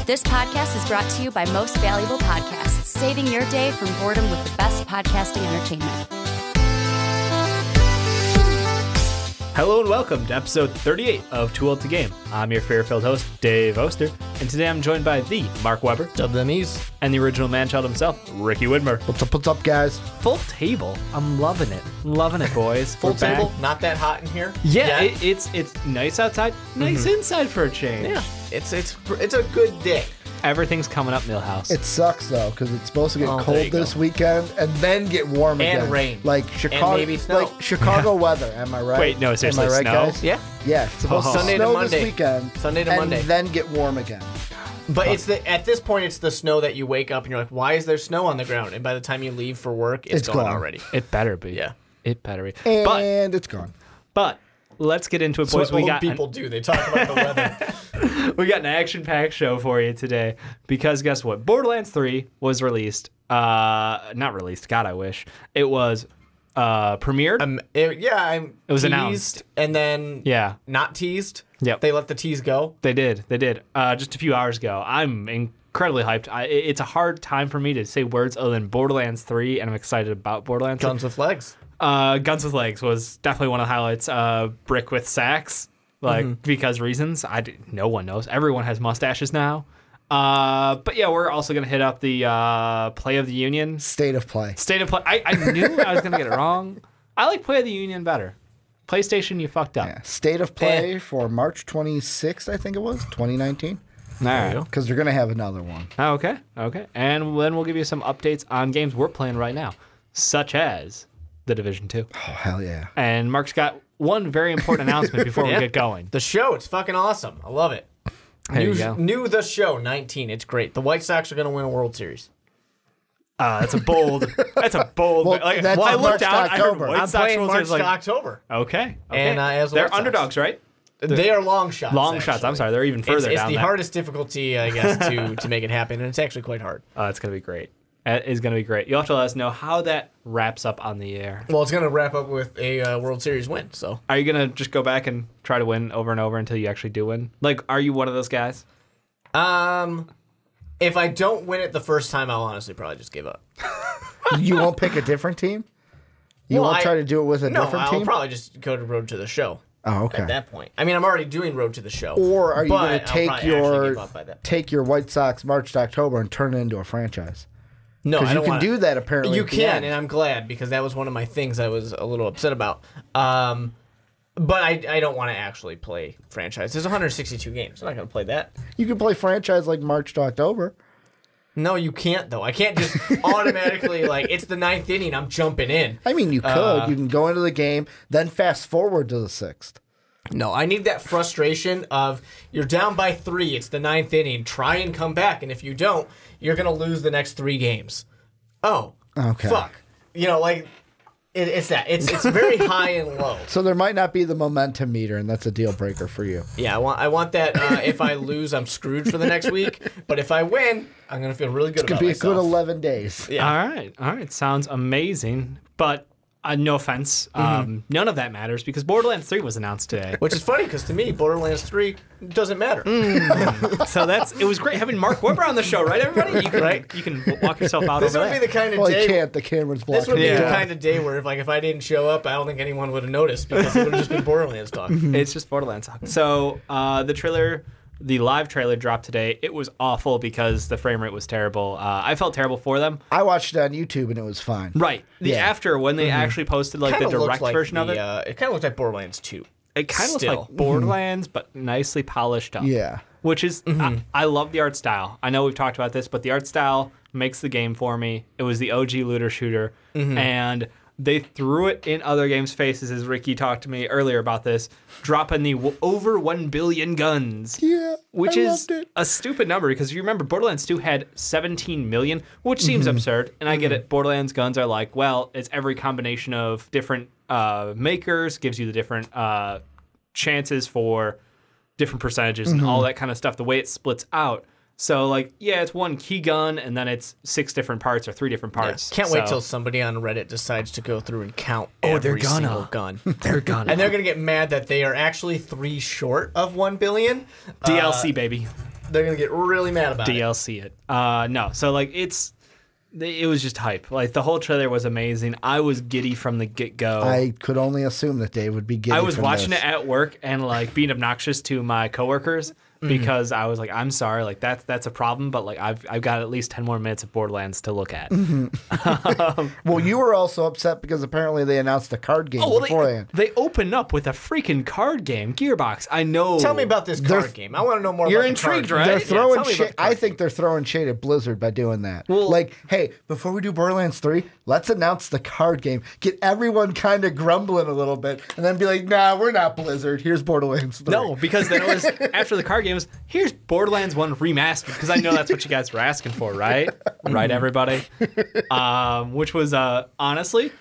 This podcast is brought to you by Most Valuable Podcasts, saving your day from boredom with the best podcasting entertainment. Hello and welcome to episode 38 of Too Old to Game. I'm your fear-filled host, Dave Oster, and today I'm joined by the Mark Weber, WMEs, and the original man-child himself, Ricky Widmer. What's up, guys? Full table. I'm loving it. Loving it, boys. Full We're back. table, not that hot in here. Yeah, it's nice outside, nice inside for a change. Yeah, it's a good day. Everything's coming up, Millhouse. It sucks though, because it's supposed to get there cold you this go. weekend and then get warm And again. rain. Like Chicago, And maybe snow. like Chicago weather. Am I right? Wait, no, seriously, Am I right, snow? guys? Yeah, Yeah, it's supposed to Sunday to snow Monday. this weekend. Sunday to and Monday. then get warm again. but at this point, it's the snow that you wake up and you're like, why is there snow on the ground? And by the time you leave for work, it's gone already. It better be. Yeah. It better be. And it's gone. But let's get into it, boys. That's what old people do. They talk about the weather. We got an action-packed show for you today because guess what? Borderlands 3 was released. Not released. God, I wish. It was premiered. It was teased announced. and then not teased. Yep. They let the tease go. They did. Just a few hours ago. I'm incredibly hyped. It's a hard time for me to say words other than Borderlands 3, and I'm excited about Borderlands 3. Guns with legs. Guns with Legs was definitely one of the highlights. Brick with Sacks. Because reasons. No one knows. Everyone has mustaches now. But yeah, we're also going to hit up the Play of the Union. State of play. State of Play. I knew I was going to get it wrong. I like Play of the Union better. PlayStation, you fucked up. Yeah. State of play for March 26th, I think it was, 2019. All right. Because they're going to have another one. Okay. And then we'll give you some updates on games we're playing right now, such as The Division 2. Oh, hell yeah. And Mark's got one very important announcement before we get going. The show, it's fucking awesome. I love it. There you go. New The Show 19. It's great. The White Sox are going to win a World Series. That's a bold. Well, like, that's I March looked to down. I heard October. White I'm Sox playing World March Series, to October. Okay. And as they're White Sox. underdogs, right? They are long shots. Long shots. I'm sorry, they're even further It's down. the there. hardest difficulty, I guess, to make it happen, and it's actually quite hard. Oh, it's gonna be great. It is gonna be great. You'll have to let us know how that wraps up on the air. Well, it's going to wrap up with a World Series win. So, Are you gonna just go back and try to win over and over until you actually do win? Like, are you one of those guys? if I don't win it the first time, I'll honestly probably just give up. You won't pick a different team? You won't try to do it with a different I'll team? probably just go to Road to the Show. Oh, okay. At that point, I mean, I'm already doing Road to the Show. Or are you going but to I'll probably actually give up by that. take your White Sox March to October and turn it into a franchise? No, I Because you don't can wanna, do that apparently. You at the can, end. and I'm glad because that was one of my things I was a little upset about. But I don't want to actually play franchise. There's 162 games. I'm not going to play that. You can play franchise like March to October. No, you can't though. I can't just automatically it's the 9th inning. I'm jumping in. I mean, you could. You can go into the game, then fast forward to the 6th. No, I need that frustration of you're down by 3. It's the 9th inning. Try and come back, and if you don't, you're gonna lose the next 3 games. Oh, Okay. fuck. It's that. It's very high and low. So there might not be the momentum meter, and that's a deal breaker for you. Yeah, I want that. If I lose, I'm screwed for the next week. But if I win, I'm gonna feel really good Could about be myself. a good 11 days. Yeah. All right. Sounds amazing. But no offense, none of that matters because Borderlands 3 was announced today. Which is funny because to me, Borderlands 3 doesn't matter. So it was great having Mark Weber on the show, right, everybody? You can walk yourself out This over would be there. the kind of Well, day. you can't. The camera's blocking. This would be it. the kind of day where if I didn't show up, I don't think anyone would have noticed because it would have just been Borderlands talk. It's just Borderlands talk. So the live trailer dropped today. It was awful because the frame rate was terrible. I felt terrible for them. I watched it on YouTube, and it was fine. Right. After when they actually posted the Kinda direct looked version of it, it kind of looked like Borderlands 2. it kind of looks still. like Borderlands, but nicely polished up. Yeah. Which is, I love the art style. I know we've talked about this, but the art style makes the game for me. It was the OG looter shooter, and they threw it in other games' faces, as Ricky talked to me earlier about this, dropping the over 1 billion guns. Yeah, Which I is loved it. a stupid number, because if you remember, Borderlands 2 had 17 million, which seems absurd, and I get it. Borderlands guns are like, well, it's every combination of different makers, gives you the different chances for different percentages and all that kind of stuff, the way it splits out. So, it's one key gun, and then it's 6 different parts or 3 different parts. Can't wait till somebody on Reddit decides to go through and count every single gun. They're gonna. And they're going to get mad that they are actually 3 short of 1 billion. DLC, baby. they're gonna get really mad about it. DLC it. No, so like it was just hype. Like the whole trailer was amazing. I was giddy from the get-go. I could only assume that Dave would be giddy. I was watching it at work and like being obnoxious to my coworkers because I was like, I'm sorry, like that's a problem, but like I've got at least 10 more minutes of Borderlands to look at. Well, you were also upset because apparently they announced a card game beforehand. They open up with a freaking card game. Gearbox, I know. Tell me about this card game. I want to know more. You're about intrigued, the card right? game. They're throwing tell me about shade. the card I think they're throwing shade at Blizzard by doing that. Well, like, hey, before we do Borderlands 3, let's announce the card game. Get everyone kind of grumbling a little bit, and then be like, nah, we're not Blizzard. Here's Borderlands 3. No, because then it was after the card games. Here's Borderlands 1 remastered because I know that's what you guys were asking for, right? Right, everybody. Which was honestly,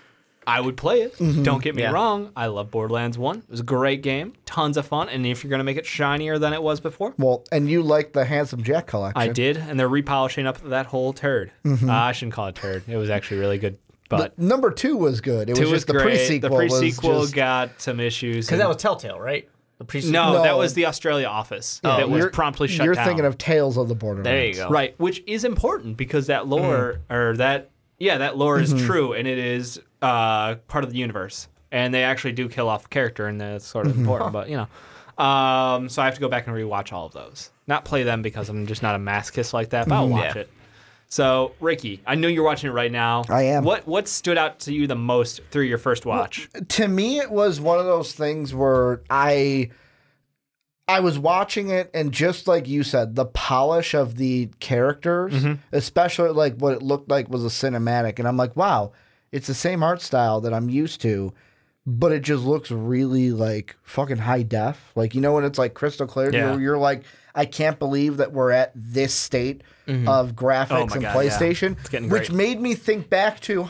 I would play it. Don't get me wrong. I love Borderlands 1. It was a great game, tons of fun, and if you're gonna make it shinier than it was before, Well, and you like the Handsome Jack collection. I did, and they're repolishing up that whole turd. I shouldn't call it turd. It was actually really good. But number 2 was good. It was two just was the great. pre-sequel. The pre-sequel was just, got some issues. Because that was Telltale, right? The pre-sequel. No, that was the Australia office that was promptly shut down. You're thinking of Tales of the Borderlands. There you go. Right, which is important because that lore that lore is true and it is part of the universe. And they actually do kill off a character and that's sort of important, but so I have to go back and rewatch all of those. Not play them because I'm just not a masochist like that, but I'll watch it. So, Ricky, I know you're watching it right now. I am. What stood out to you the most through your first watch? To me, it was one of those things where I was watching it, and just like you said, the polish of the characters, especially like what it looked like was a cinematic, and I'm like, wow, it's the same art style that I'm used to, but it just looks really like fucking high def. Like, when it's like crystal clear, you're like, I can't believe that we're at this state of graphics and PlayStation, It's getting which great. made me think back to,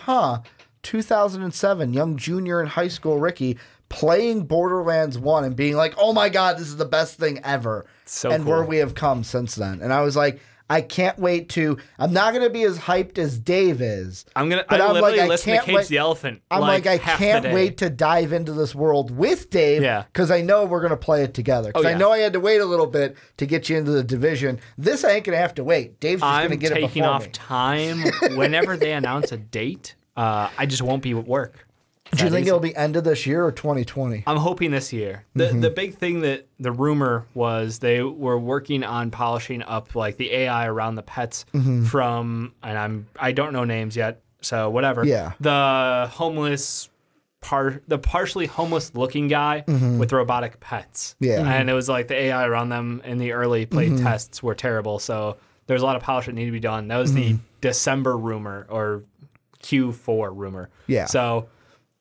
2007, young junior in high school Ricky playing Borderlands 1 and being like, oh my God, this is the best thing ever. So and cool. where we have come since then. And I was like, I can't wait to. I'm not going to be as hyped as Dave is. I literally listen to Cage the Elephant. I'm like, I half can't the day. wait to dive into this world with Dave. Yeah. Because I know we're going to play it together. Because I know I had to wait a little bit to get you into the division. This I ain't going to have to wait. Dave's just going to get it before I'm taking off me. time. Whenever they announce a date, I just won't be at work. Do you think it'll be end of this year or 2020? I'm hoping this year. The big thing that the rumor was they were working on polishing up like the AI around the pets from, and I don't know names yet, so whatever. Yeah. The partially homeless looking guy with robotic pets. Yeah. And it was like the AI around them in the early play tests were terrible, so there's a lot of polish that needed to be done. That was the December rumor or Q4 rumor. Yeah. So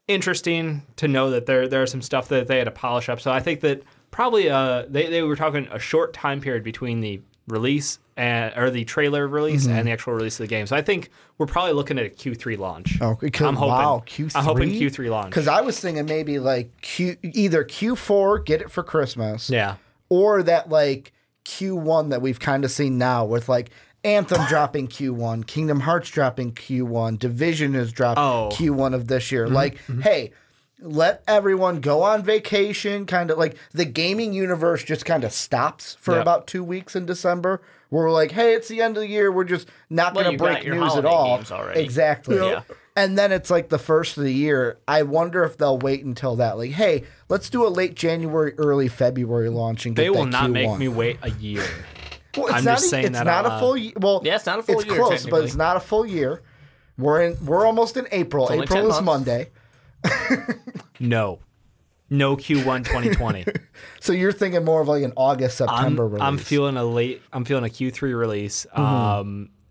interesting to know that there are some stuff that they had to polish up. So I think that probably they were talking a short time period between the release or the trailer release and the actual release of the game. So I think we're probably looking at a Q3 launch. Oh, I'm hoping. Wow, Q3? I'm hoping Q3 launch. Because I was thinking maybe like either Q4, get it for Christmas. Yeah. Or that like Q1 that we've kind of seen now with like Anthem dropping Q1, Kingdom Hearts dropping Q1, Division has dropped Q1 of this year. Like, hey, let everyone go on vacation, kind of like the gaming universe just kind of stops for about 2 weeks in December. We're like, hey, it's the end of the year. We're just not going to break news at all. Exactly. Yeah. And then it's like the first of the year. I wonder if they'll wait until that. Like, hey, let's do a late January, early February launch and get They will that not Q1. make me wait a year. Well, I'm just saying it's that not out a full year. Well, yeah, it's not a full year. It's close, but technically. it's not a full year. We're almost in April. only April 10 is months. Monday. No Q1 2020. So you're thinking more of like an August, September release. I'm feeling a Q3 release.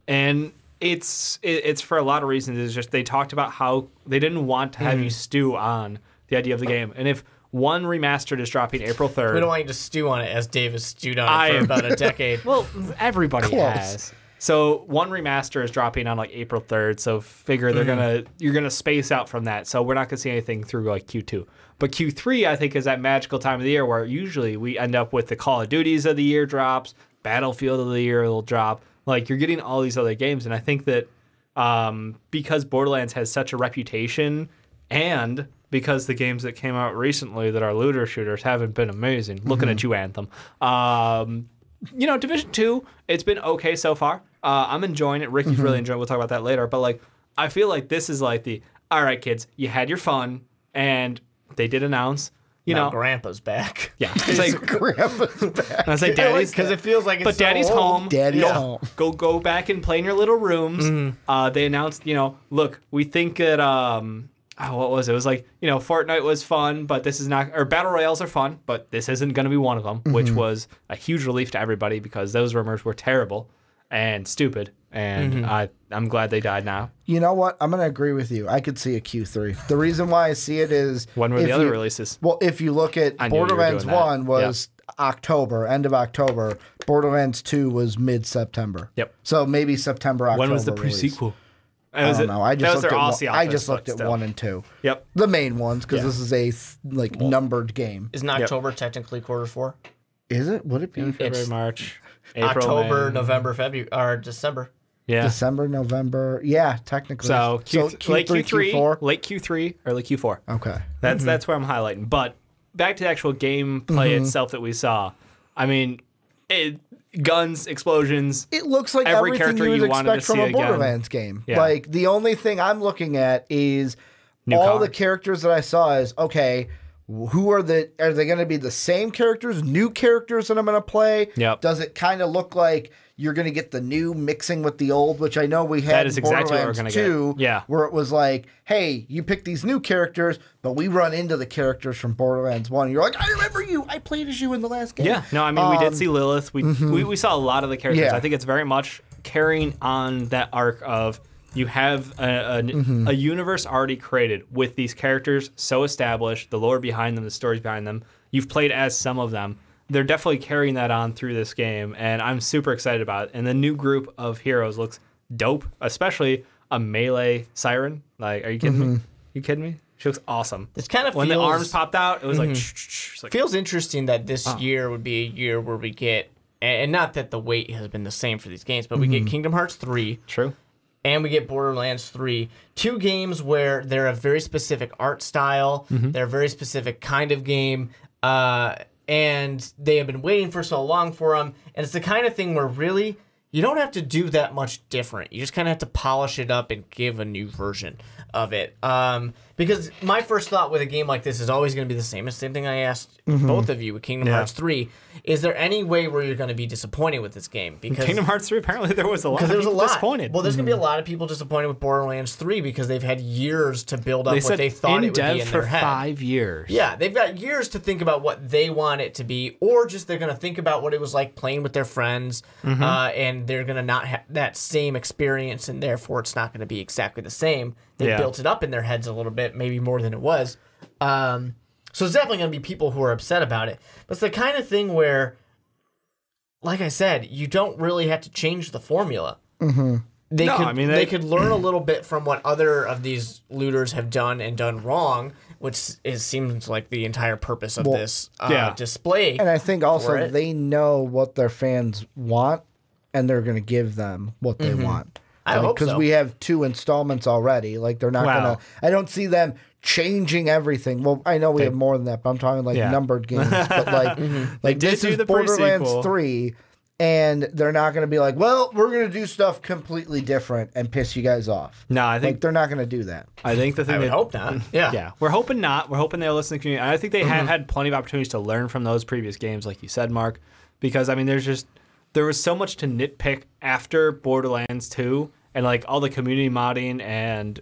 And it's for a lot of reasons. It's just they talked about how they didn't want to have you stew on the idea of the game. And if one remastered is dropping April 3rd. We don't want you to stew on it as Dave has stewed on it for about a decade. Well, everybody Close. has. So one remaster is dropping on like April 3rd. So figure you're gonna space out from that. So we're not gonna see anything through like Q2. But Q3 I think is that magical time of the year where usually we end up with the Call of Duties of the year drops, Battlefield of the year will drop. Like you're getting all these other games, and I think that because Borderlands has such a reputation, and because the games that came out recently that are looter shooters haven't been amazing. Looking at you, Anthem. Division 2, it's been okay so far. I'm enjoying it. Ricky's really enjoying it. We'll talk about that later. But, like, I feel like this is like all right, kids, you had your fun, and they did announce, now Grandpa's back. Yeah. It's like, Grandpa's back. I was like, Daddy's... Because it feels like it's But Daddy's home. Daddy's home. Go back and play in your little rooms. They announced, look, we think that... what was it? It was like, Fortnite was fun, but this is not... Or Battle Royales are fun, but this isn't going to be one of them, which was a huge relief to everybody because those rumors were terrible and stupid, and I'm glad they died now. You know what? I'm going to agree with you. I could see a Q3. The reason why I see it is... When were the other releases? Well, if you look at Borderlands 1 was October, end of October. Borderlands 2 was mid-September. Yep. So maybe September, October When was the release. pre-sequel? I don't know. I just looked at still. 1 and 2. Yep. The main ones, because this is a numbered game. Isn't October technically Q4? Is it? Would it be? February, March, April, October, May. November, February, or December. Yeah. December, November. Yeah, technically. So, late Q3, Q4? late Q3, early Q4. Okay. That's where I'm highlighting. But back to the actual gameplay itself that we saw. I mean, guns, explosions. It looks like every everything character you would wanted to expect from see a again. Borderlands game. Yeah. Like, the only thing I'm looking at is New all car. the characters that I saw is, okay, are they going to be the same characters, new characters that I'm going to play? Yep. Does it kind of look like you're going to get the new mixing with the old, which I know we had That is in exactly what we're Borderlands gonna 2, get. Yeah. where it was like, hey, you pick these new characters, but we run into the characters from Borderlands 1. You're like, I remember you. I played as you in the last game. Yeah. No, I mean, we did see Lilith. We saw a lot of the characters. Yeah. I think it's very much carrying on that arc of you have a universe already created with these characters so established, the lore behind them, the stories behind them. You've played as some of them. They're definitely carrying that on through this game, and I'm super excited about it. And the new group of heroes looks dope, especially a melee siren. Like, are you kidding me? You kidding me? She looks awesome. This kind of when feels, the arms popped out, it was like, feels interesting that this year would be a year where we get, and not that the wait has been the same for these games, but we get Kingdom Hearts 3. True. And we get Borderlands 3. 2 games where they're a very specific art style. They're a very specific kind of game. And they have been waiting for so long for them. And it's the kind of thing where really you don't have to do that much different. You just kind of have to polish it up and give a new version of it. Because my first thought with a game like this is always going to be the same. It's the same thing I asked both of you with Kingdom Hearts 3. Is there any way where you're going to be disappointed with this game? Because Kingdom Hearts 3, apparently there was a lot of people disappointed. Well, there's going to be a lot of people disappointed with Borderlands 3 because they've had years to build up what they thought it would be in their head. 5 years. Yeah, they've got years to think about what they want it to be, or just they're going to think about what it was like playing with their friends, and they're going to not have that same experience, and therefore it's not going to be exactly the same. They built it up in their heads a little bit, maybe more than it was. So it's definitely going to be people who are upset about it. But it's the kind of thing where, like I said, you don't really have to change the formula. They could learn a little bit from what other of these looters have done and done wrong, which seems like the entire purpose of this display. And I think also they know what their fans want, and they're going to give them what they want. I hope so. Because we have 2 installments already. Like, they're not going to... I don't see them changing everything. Well, I know we have more than that, but I'm talking like numbered games. But like this is Borderlands 3, and they're not going to be like, well, we're going to do stuff completely different and piss you guys off. No, I think they're not going to do that. I think the thing I would hope not. Yeah, we're hoping not. We're hoping they'll listen to the community. And I think they have had plenty of opportunities to learn from those previous games, like you said, Mark. Because I mean, there was so much to nitpick after Borderlands 2, and like all the community modding and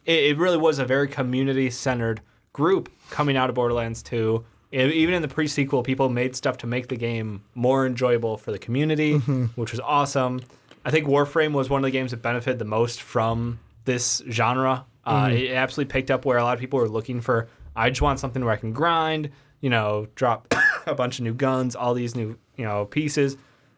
it really was a very community-centered group coming out of Borderlands 2. Even in the pre-sequel, people made stuff to make the game more enjoyable for the community, which was awesome. I think Warframe was one of the games that benefited the most from this genre. It absolutely picked up where a lot of people were looking for, I just want something where I can grind, drop a bunch of new guns, all these new, pieces.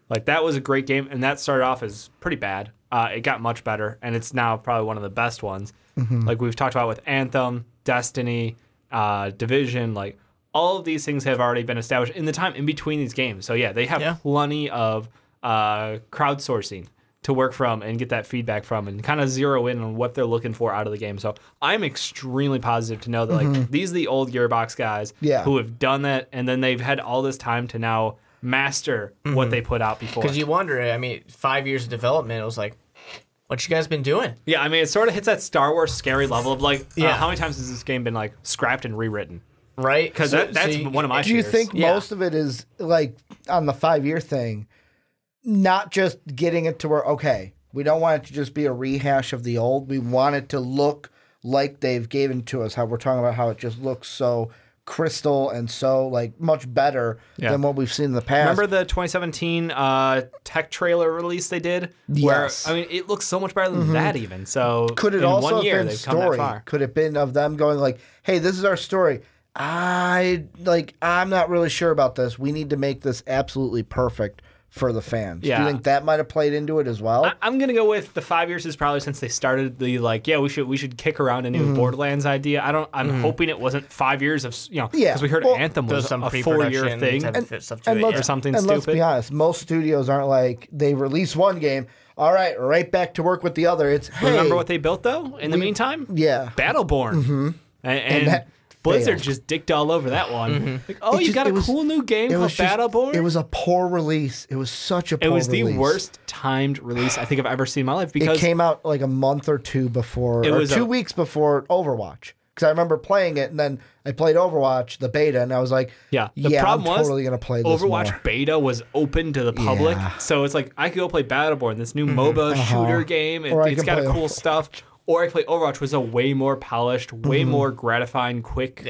Like, that was a great game, and that started off as pretty bad. It got much better, and it's now probably one of the best ones. Like we've talked about with Anthem, Destiny, Division, like all of these things have already been established in the time in between these games. So yeah, they have plenty of crowdsourcing to work from and get that feedback from and kind of zero in on what they're looking for out of the game. So I'm extremely positive to know that like these are the old Gearbox guys who have done that, and then they've had all this time to now master what they put out before. Because you wonder, I mean, 5 years of development, it was like, what you guys been doing? Yeah, I mean, it sort of hits that Star Wars scary level of like, how many times has this game been like scrapped and rewritten? Right? Because that's one of my Do you fears. think most of it is like on the 5-year thing, not just getting it to where, okay, we don't want it to just be a rehash of the old. We want it to look like they've given to us, how we're talking about how it just looks so crystal and so like much better than what we've seen in the past. Remember the 2017 tech trailer release they did? Yes. Where, I mean, it looks so much better than that even. So Could it in also 1 year, have been they've come that story? far. Could it have been of them going like, hey, this is our story. I'm not really sure about this. We need to make this absolutely perfect for the fans. Yeah. Do you think that might have played into it as well? I'm gonna go with the 5 years is probably since they started the like, we should kick around a new Borderlands idea. I'm hoping it wasn't 5 years of because we heard Anthem was some a 4-year thing or something and stupid. let's be honest, most studios aren't like they release one game. All right, right back to work with the other. It's Remember what they built though? In the meantime, Battleborn, and that Blizzard failed. just dicked all over that one. Like, It you just- got a it was- cool new game it called was just- Battleborn. It was a poor release. It was such a poor It was the release. worst timed release I think I've ever seen in my life It because came out like a month or two before, It or was 2 weeks before Overwatch. Because I remember playing it, and then I played Overwatch, the beta, and I was like, the yeah, problem I'm was totally going to play this Overwatch more. beta was open to the public, Yeah. so it's like I could go play Battleborn, this new MOBA shooter game. Or I It's can got play cool Overwatch. stuff. Or I could play Overwatch, was a way more polished, way more gratifying, quick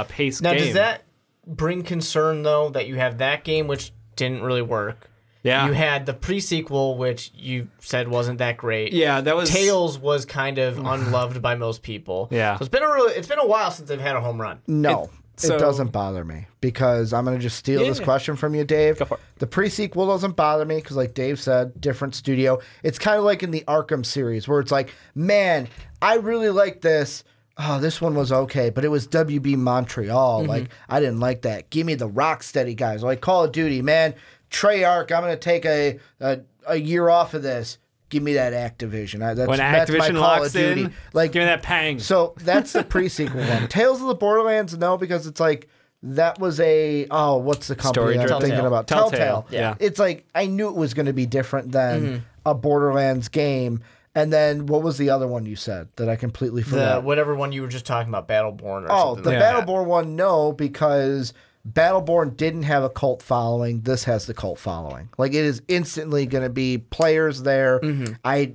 paced Now, game. does that bring concern, though, that you have that game, which didn't really work? Yeah. You had the pre-sequel, which you said wasn't that great. Yeah, that was Tales was kind of unloved by most people. Yeah. So it's been a while since they've had a home run. No, so- it doesn't bother me because I'm going to just steal this Yeah. question from you, Dave. Go for it. The prequel doesn't bother me because, like Dave said, different studio. It's kind of like in the Arkham series where it's like, man, I really like this. Oh, this one was okay, but it was WB Montreal. Like, I didn't like that. Give me the Rocksteady guys. Like Call of Duty, man. Treyarch, I'm going to take a year off of this. Give me that Activision. That's when my Activision Call locks of Duty. in, Like, give me that pang. so that's the pre-sequel one. Tales of the Borderlands, no, because it's like that was what's the company I'm Story-driven. thinking about? Telltale. Yeah. It's like I knew it was going to be different than a Borderlands game. And then what was the other one you said that I completely The forgot? whatever one you were just talking about, Battleborn or Oh, something the like that. Battleborn one, no, because Battleborn didn't have a cult following. This has the cult following. Like it is instantly going to be players there. I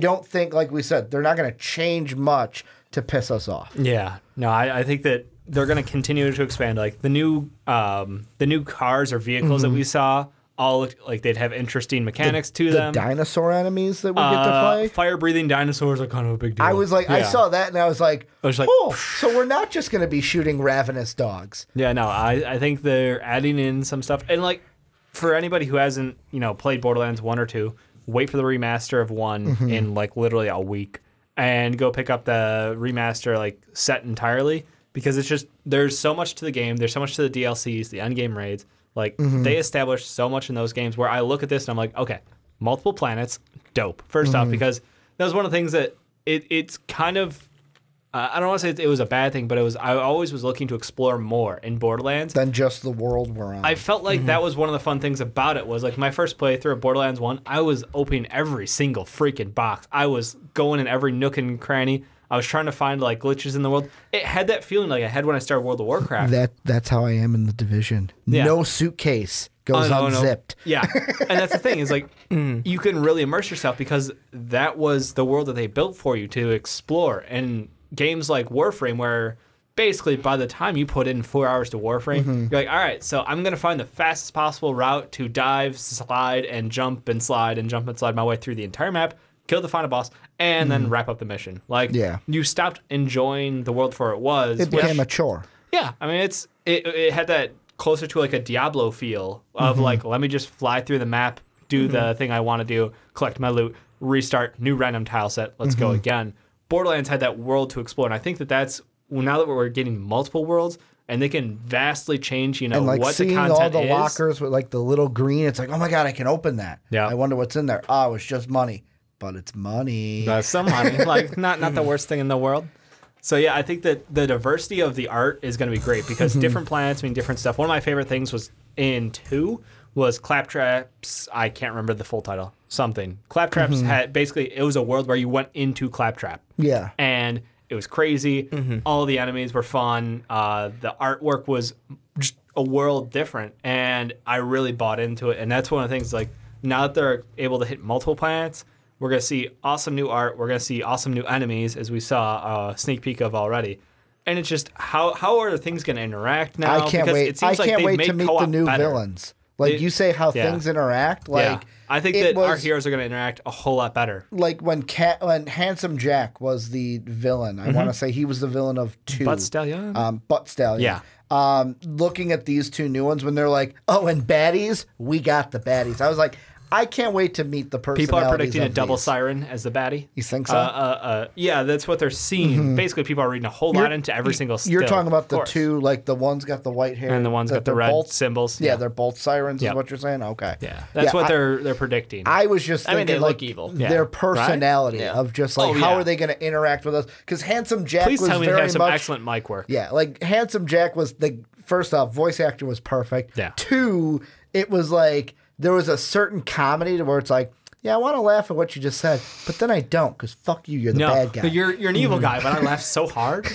don't think, like we said, they're not going to change much to piss us off. Yeah, no, I think that they're going to continue to expand. Like the new cars or vehicles that we saw all looked like they'd have interesting mechanics to The them. dinosaur enemies that we get to play. Fire-breathing dinosaurs are kind of a big deal. I was like, I saw that and I was like, I was like, oh, so we're not just going to be shooting ravenous dogs. Yeah, no, I think they're adding in some stuff. And like for anybody who hasn't, played Borderlands 1 or 2, wait for the remaster of 1 in like literally a week and go pick up the remaster like set entirely because it's just there's so much to the game, there's so much to the DLCs, the end-game raids. Like they established so much in those games where I look at this and I'm like, okay, multiple planets, dope. First off, because that was one of the things that it's kind of I don't want to say it was a bad thing, but I always was looking to explore more in Borderlands Than just the world we're on. I felt like that was one of the fun things about it was like my first playthrough of Borderlands 1, I was opening every single freaking box. I was going in every nook and cranny. I was trying to find like glitches in the world. It had that feeling like I had when I started World of Warcraft. That's how I am in the Division. Yeah. No suitcase goes No. unzipped. Yeah. And that's the thing is like you can really immerse yourself because that was the world that they built for you to explore. And games like Warframe where basically by the time you put in 4 hours to Warframe, you're like, all right, so I'm going to find the fastest possible route to dive, slide, and jump and slide and jump and slide my way through the entire map, kill the final boss, and then wrap up the mission. Like, you stopped enjoying the world for it was. It became a chore. Yeah, I mean, it had that closer to like a Diablo feel of like, let me just fly through the map, do the thing I want to do, collect my loot, restart, new random tile set, let's go again. Borderlands had that world to explore, and I think that's now that we're getting multiple worlds, and they can vastly change, And like what the seeing content all the is. lockers with like the little green, it's like, oh my God, I can open that. Yeah. I wonder what's in there. Oh, it's just money. But it's money. That's some money, like not the worst thing in the world. So yeah, I think that the diversity of the art is going to be great because different planets mean different stuff. One of my favorite things was in 2 was Claptrap's. I can't remember the full title. Something. Claptrap's had basically it was a world where you went into Claptrap. Yeah. And it was crazy. All the enemies were fun. The artwork was just a world different, and I really bought into it. And that's one of the things. Like now that they're able to hit multiple planets, we're gonna see awesome new art. We're gonna see awesome new enemies, as we saw a sneak peek of already. And it's just how are things gonna interact now? I can't because wait. It seems like they've wait made to meet co-op the new better. villains. Like you say, how things interact. Like I think that our heroes are going to interact a whole lot better. Like when Handsome Jack was the villain, I want to say he was the villain of 2. Butt Stallion? Butt Stallion. Yeah. Looking at these 2 new ones when they're like, oh, and baddies, we got the baddies. I was like, I can't wait to meet the personalities. People are predicting a double these. siren as the baddie. You think so? Yeah, that's what they're seeing. Basically, people are reading a whole lot into every single still. You're talking about the course. 2, like the one's got the white hair. And the one's got the red symbols. Yeah, they're both sirens Yep. is what you're saying? Okay. Yeah, that's what they're predicting. I was just thinking they like look evil. their personality Right? Yeah. of just like how are they going to interact with us? Because Handsome Jack Please was tell me they very have some much excellent mic work. yeah, like Handsome Jack was the first off voice actor was perfect. Yeah. 2, it was like there was a certain comedy to where it's like yeah, I want to laugh at what you just said, but then I don't because fuck you're the bad guy. You're an evil guy, but I laughed so hard.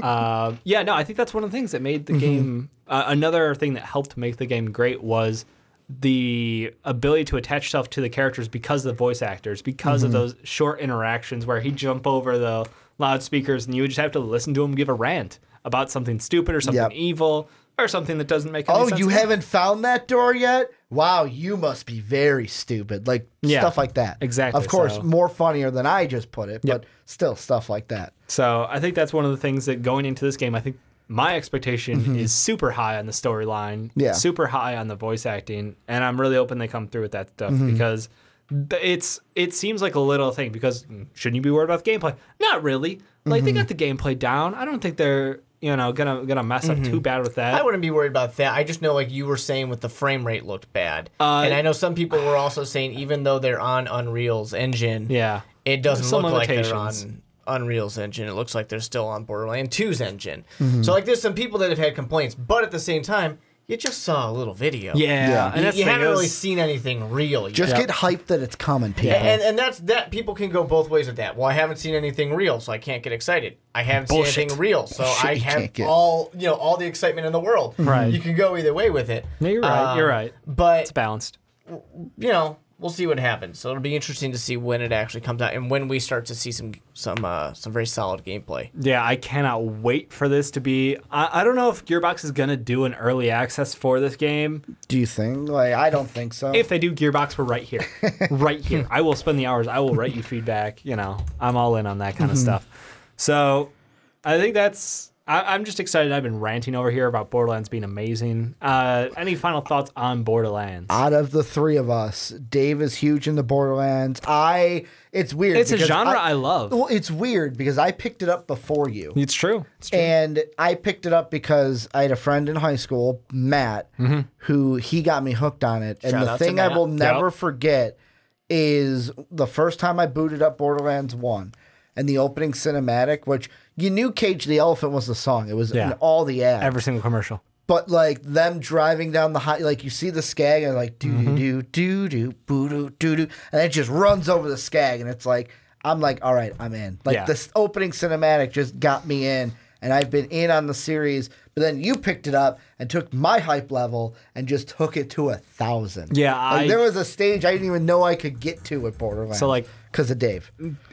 I think that's one of the things that made the game. Another thing that helped make the game great was the ability to attach yourself to the characters because of the voice actors, because of those short interactions where he'd jump over the loudspeakers and you would just have to listen to him give a rant about something stupid or something evil or something that doesn't make any sense. Oh, you haven't found that door yet? Wow, you must be very stupid. Like stuff like that. Exactly. Of course, more funnier than I just put it, but still stuff like that. So I think that's one of the things that going into this game, I think my expectation is super high on the storyline, super high on the voice acting, and I'm really hoping they come through with that stuff because it seems like a little thing because shouldn't you be worried about the gameplay? Not really. Like they got the gameplay down. I don't think they're gonna mess up too bad with that. I wouldn't be worried about that. I just know, like you were saying, with the frame rate looked bad, and I know some people were also saying even though they're on Unreal's engine, it doesn't look like they're on Unreal's engine. It looks like they're still on Borderlands 2's engine. So like, there's some people that have had complaints, but at the same time, you just saw a little video. And you haven't really seen anything real yet. Just get hyped that it's coming, people. And that's that. People can go both ways with that. Well, I haven't seen anything real, so I can't get excited. I haven't seen anything real, so I have all the excitement in the world. Right. You can go either way with it. No, you're right. You're right. But it's balanced. We'll see what happens. So it'll be interesting to see when it actually comes out and when we start to see some very solid gameplay. Yeah, I cannot wait for this to be. I don't know if Gearbox is gonna do an early access for this game. Do you think? Like, I don't think so. If they do, Gearbox, we're right here, right here. I will spend the hours. I will write you feedback. I'm all in on that kind of stuff. So, I think that's. I'm just excited. I've been ranting over here about Borderlands being amazing. Any final thoughts on Borderlands? Out of the 3 of us, Dave is huge into Borderlands. It's weird. It's a genre I love. Well, it's weird because I picked it up before you. It's true. And I picked it up because I had a friend in high school, Matt, who he got me hooked on it. And the thing I will never forget is the first time I booted up Borderlands 1 and the opening cinematic, which you knew Cage the Elephant was the song. It was in all the ads. Every single commercial. But like them driving down the high, like you see the skag and like do boo doo, and it just runs over the skag, and it's like I'm like, all right, I'm in. Like this opening cinematic just got me in, and I've been in on the series. But then you picked it up and took my hype level and just took it to 1,000. Yeah, there was a stage I didn't even know I could get to with Borderlands. So like because of Dave.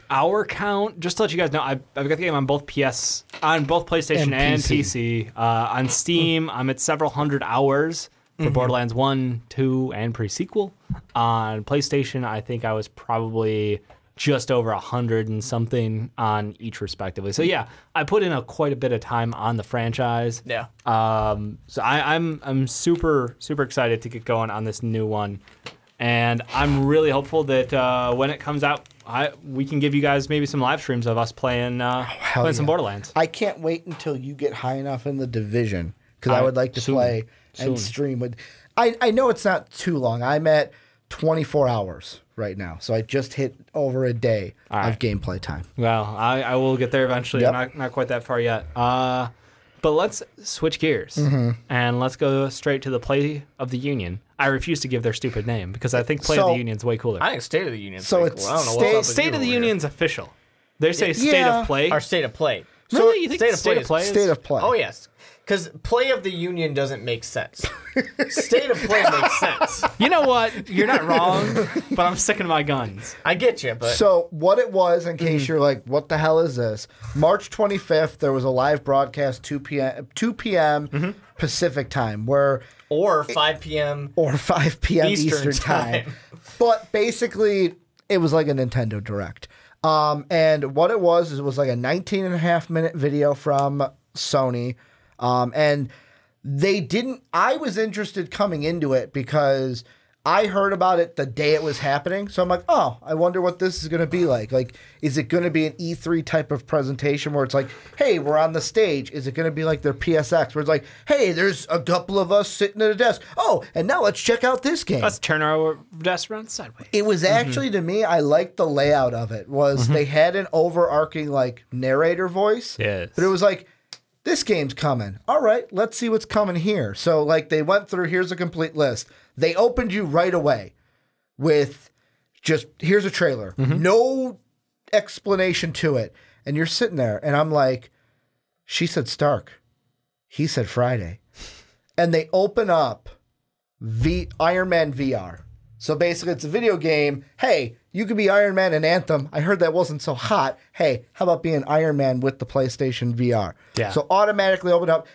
Hour count, just to let you guys know, I've got the game on both PlayStation and PC. On Steam, I'm at several hundred hours for Borderlands 1, 2, and pre-sequel. On PlayStation, I think I was probably just over 100 and something on each respectively. So yeah, I put in quite a bit of time on the franchise. Yeah. So I'm super excited to get going on this new one, and I'm really hopeful that when it comes out, we can give you guys maybe some live streams of us playing some Borderlands. I can't wait until you get high enough in the Division because I would like to play and stream with. I know it's not too long. I'm at 24 hours right now, so I just hit over a day of gameplay time. Well, I will get there eventually. I'm not quite that far yet. But let's switch gears and let's go straight to the Play of the Union. I refuse to give their stupid name because I think Play of the Union's way cooler. I think State of the Union. So cool. I don't know what's up with State you of the over here. Union's official. They say State of Play. Our State of Play. Really? You think State of State Play of Play is? State of Play. Oh yes, because Play of the Union doesn't make sense. State of Play makes sense. You know what? You're not wrong, but I'm sticking to my guns. I get you, but So what it was, in case you're like, what the hell is this? March 25th, there was a live broadcast 2 p.m. Pacific time, or 5 p.m. or 5 p.m. Eastern Eastern time. time. But basically, it was like a Nintendo Direct. And what it was like a 19.5-minute video from Sony. And they didn't, I was interested coming into it because I heard about it the day it was happening. So I'm like, oh, I wonder what this is going to be like. Like, is it going to be an E3 type of presentation where it's like, hey, we're on the stage? Is it going to be like their PSX where it's like, hey, there's a couple of us sitting at a desk. Oh, and now let's check out this game. Let's turn our desk around sideways. It was actually, to me, I liked the layout of it. Was they had an overarching like narrator voice. Yes. But it was like, this game's coming. All right, let's see what's coming here. So like they went through, here's a complete list. They opened you right away with just, here's a trailer. No explanation to it. And you're sitting there and I'm like, she said Stark. He said Friday. And they open up Iron Man VR. So basically, it's a video game. Hey, you could be Iron Man in Anthem. I heard that wasn't so hot. Hey, how about being Iron Man with the PlayStation VR? Yeah. So automatically open up.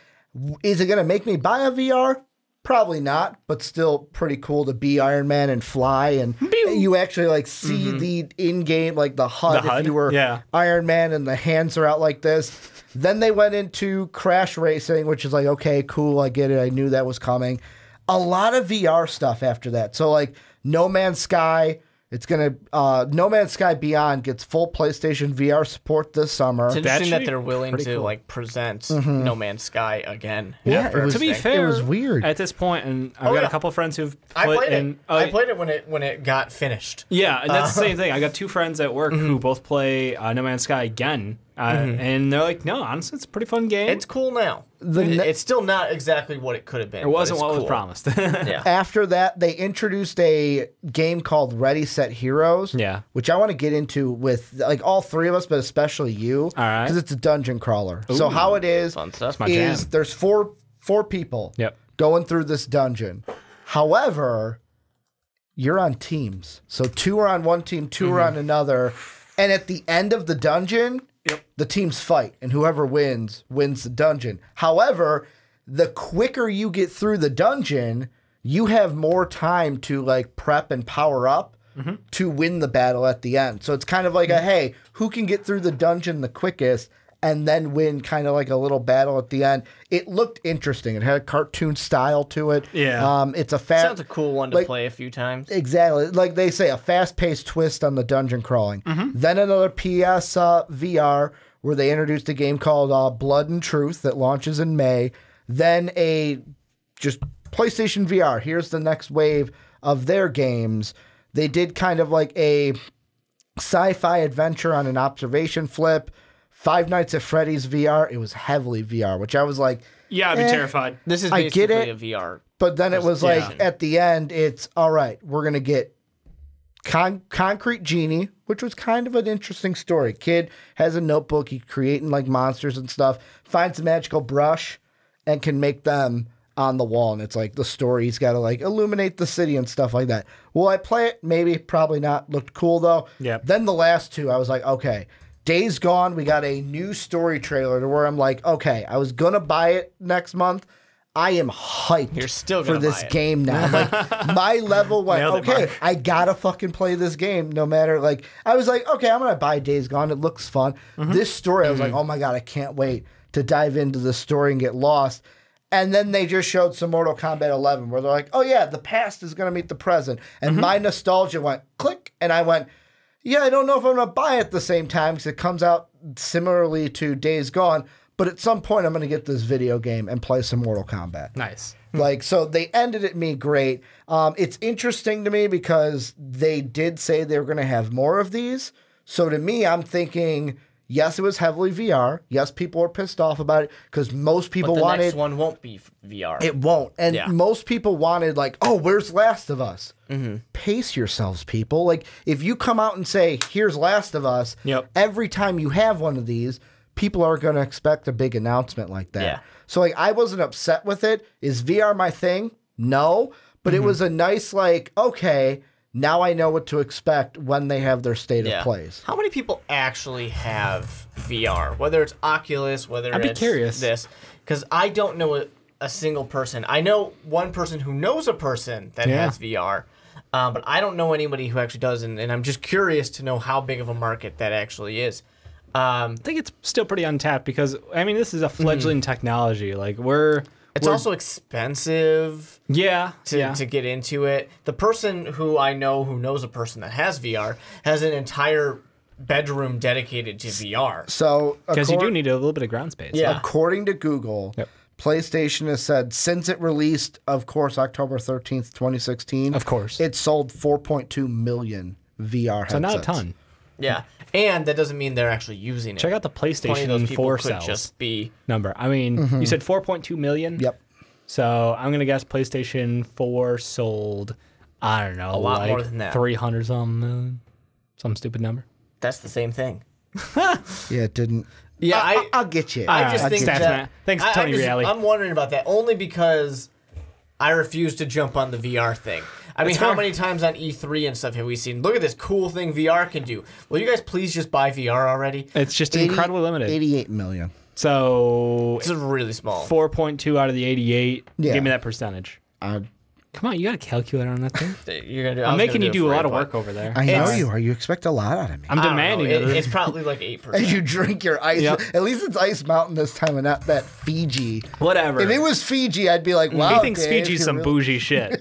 Is it going to make me buy a VR? Probably not, but still pretty cool to be Iron Man and fly. And you actually like see the in-game, like the HUD, if you were Iron Man and the hands are out like this. Then they went into Crash Racing, which is like, okay, cool. I get it. I knew that was coming. A lot of VR stuff after that. So like No Man's Sky, it's going to, No Man's Sky Beyond gets full PlayStation VR support this summer. It's interesting That that they're willing to cool. like present No Man's Sky again. Yeah, after it was- To be everything. fair, it was weird. at this point, and I've got a couple friends who've I put played in. it. I played it when it got finished. Yeah, and that's the same thing. I got two friends at work who both play No Man's Sky again, and they're like, "No, honestly, it's a pretty fun game. It's cool now. It's still not exactly what it could have been. it wasn't but what it's was cool. promised." Yeah. After that, they introduced a game called Ready, Set, Heroes. Yeah. Which I want to get into with like all three of us, but especially you. All right. Because it's a dungeon crawler. So how it is, Fun stuff. my is jam. there's four people Yep. going through this dungeon. However, you're on teams. So 2 are on one team, 2 are on another. And at the end of the dungeon, the teams fight, and whoever wins the dungeon. However, the quicker you get through the dungeon, you have more time to like prep and power up to win the battle at the end. So it's kind of like a, hey, who can get through the dungeon the quickest and then win kind of like a little battle at the end. It looked interesting. It had a cartoon style to it. Yeah. It's a fast... Sounds a cool one to like- play a few times. Exactly. Like they say, a fast-paced twist on the dungeon crawling. Then another PS VR where they introduced a game called Blood and Truth that launches in May. Then a just PlayStation VR. Here's the next wave of their games. They did kind of like a sci-fi adventure on an observation flip. Five Nights at Freddy's VR. It was heavily VR, which I was like, Yeah, I'd be terrified. This is I basically get a VR. but then it was like presentation. at the end, it's all right. We're gonna get Concrete Genie, which was kind of an interesting story. Kid has a notebook, he's creating like monsters and stuff. Finds a magical brush and can make them on the wall. And it's like the story. He's got to like illuminate the city and stuff like that. Will I play it? Maybe, probably not. Looked cool though. Yep. Then the last two, I was like, okay. Days Gone, we got a new story trailer to where I'm like, okay, I was gonna buy it next month. I am hyped You're still for gonna this buy it. game now. Like my level went, Nailed it, okay, Mark. I gotta fucking play this game no matter. Like I was like, okay, I'm gonna buy Days Gone. It looks fun. This story, I was like, oh my god, I can't wait to dive into the story and get lost. And then they just showed some Mortal Kombat 11 where they're like, oh yeah, the past is gonna meet the present. And my nostalgia went click, and I went, yeah, I don't know if I'm gonna buy it at the same time because it comes out similarly to Days Gone. But at some point, I'm gonna get this video game and play some Mortal Kombat. Nice. Like, so they ended it me great. It's interesting to me because they did say they were going to have more of these. So to me, I'm thinking Yes, it was heavily VR. Yes, people were pissed off about it because most people But the wanted. next one won't be VR. It won't. And Yeah. most people wanted, like, oh, where's Last of Us? Pace yourselves, people. Like, if you come out and say, here's Last of Us, Yep. every time you have one of these, people are going to expect a big announcement like that. Yeah. So, like, I wasn't upset with it. Is VR my thing? No. But it was a nice, like, okay, now I know what to expect when they have their state of plays. How many people actually have VR? Whether it's Oculus, whether I'd be it's curious. this. Because I don't know a single person. I know one person who knows a person that has VR. But I don't know anybody who actually does, and I'm just curious to know how big of a market that actually is. I think it's still pretty untapped because, I mean, this is a fledgling technology. Like, It's also expensive to get into it. The person who I know who knows a person that has VR has an entire bedroom dedicated to VR. So, because you do need a little bit of ground space. Yeah. according to Google, PlayStation has said since it released, of course, October 13th, 2016. Of course. It sold 4.2 million VR headsets. So not a ton. Yeah. And that doesn't mean they're actually using it. Check out the 20 of those PlayStation people 4 could sales just be... number. I mean, you said 4.2 million? Yep. So I'm going to guess PlayStation 4 sold, I don't know, A lot more than that. 300 something million. Some stupid number. That's the same thing. Yeah, it didn't. Yeah, I'll get you. I just think Stats, that... Matt. Thanks, Tony Reale. I'm wondering about that only because I refuse to jump on the VR thing. I mean, how many times on E3 and stuff have we seen, look at this cool thing VR can do. Will you guys please just buy VR already? It's just incredibly limited. 88 million. So It's really small. 4.2 out of the 88. Yeah. Give me that percentage. Come on, you got a calculator on that thing? You're gonna do, I'm making you do a lot of work over there. I know you are. You expect a lot out of me. I'm demanding it. It's probably like 8%. As you drink your ice. Yep. At least it's Ice Mountain this time and not that Fiji. Whatever. If it was Fiji, I'd be like, wow. He thinks Dave, Fiji's you're some real- bougie shit.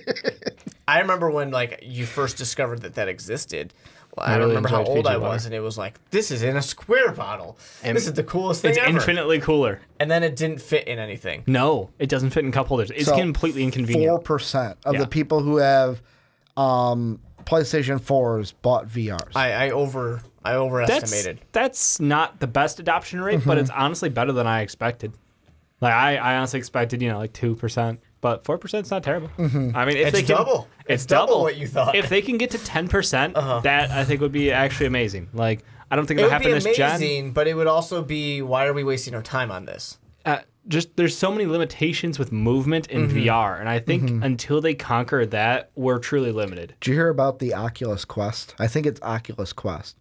I remember when like you first discovered that existed. Well, I don't really remember how enjoyed old Fiji I was, water. and it was like, this is in a square bottle. This is the coolest thing It's ever. infinitely cooler. And then it didn't fit in anything. No, it doesn't fit in cup holders. It's So, completely inconvenient. 4% of Yeah. the people who have PlayStation 4s bought VRs. I overestimated. That's not the best adoption rate, but it's honestly better than I expected. Like I honestly expected, like 2%, but 4% is not terrible. I mean, if It's they can, double. It's double double what you thought. If they can get to 10%, that I think would be actually amazing. Like I don't think It it'll would be happen this gen. amazing, but it would also be, why are we wasting our time on this? Just there's so many limitations with movement in VR, and I think until they conquer that, we're truly limited. Did you hear about the Oculus Quest? I think it's Oculus Quest.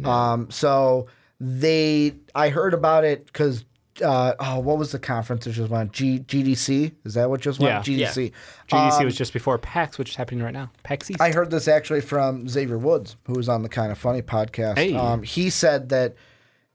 So I heard about it because, what was the conference that just went? GDC? Is that what just went? Yeah. GDC. GDC was just before PAX, which is happening right now. PAX East. I heard this actually from Xavier Woods, who was on the Kind of Funny podcast. Hey. He said that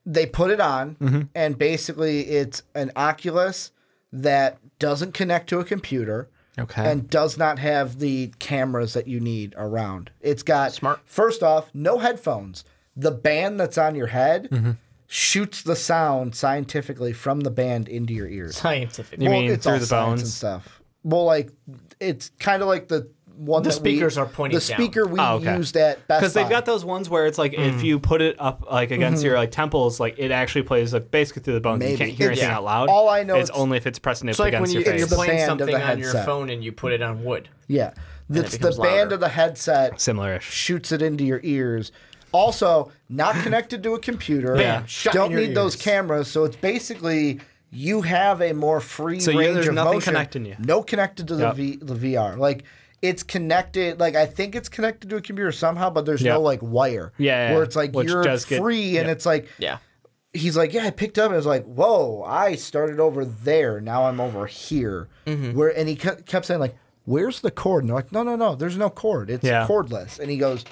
they put it on, and basically it's an Oculus that doesn't connect to a computer. Okay. And does not have the cameras that you need around. It's got, Smart. First off, no headphones. The band that's on your head shoots the sound scientifically from the band into your ears. Scientific. You mean it's through all the science bones? and stuff. Well, like, it's kind of like the one The that speakers are pointing The speaker we okay. used at Best Because they've Buy. got those ones where it's like if you put it up like against your like temples, like it actually plays like basically through the bones. You Maybe. can't hear anything Yeah. out loud. All I know it's it's- only if it's pressing it It's like when against you're your face. the playing band of something the on your headset. phone and you put it on wood. Yeah. it It's the becomes band louder. of the headset Similar-ish. shoots it into your ears. Also, not connected to a computer. Bam, shot Don't in your need those ears. cameras. So it's basically you have a more free So range there's of nothing motion. connecting you. No connected to Yep. the VR. Like it's connected. Like I think it's connected to a computer somehow, but there's no Yep. like wire. Yeah, Where it's like which you're does get- free and yep. it's like Yeah. he's like, yeah, I picked up and it was like, whoa, I started over there. Now I'm over here. Where and he kept saying like, where's the cord? And they're like, no, there's no cord. It's Yeah. cordless. And he goes,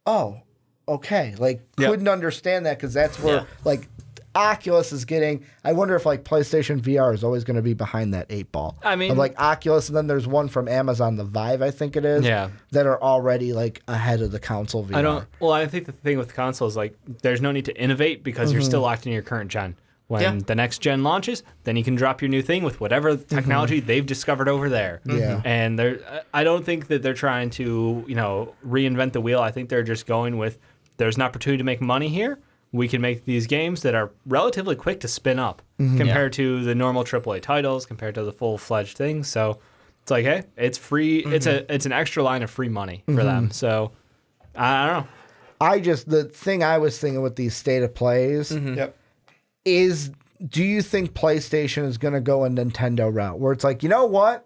oh, okay. Like Yep. couldn't understand that because that's where Yeah. like Oculus is getting. I wonder if like PlayStation VR is always going to be behind that 8 ball. I mean- of, like Oculus, and then there's one from Amazon, the Vive, I think it is. Yeah. that are already like ahead of the console VR. I think the thing with console is like there's no need to innovate because you're still locked in your current gen. When Yeah. the next gen launches, then you can drop your new thing with whatever technology they've discovered over there. Yeah. And I don't think that they're trying to, reinvent the wheel. I think they're just going with there's an opportunity to make money here. we can make these games that are relatively quick to spin up compared to the normal AAA titles, compared to the full-fledged things. So it's like, hey, it's free. It's an extra line of free money for them. So I don't know. The thing I was thinking with these state of plays is, do you think PlayStation is going to go a Nintendo route where it's like, you know what?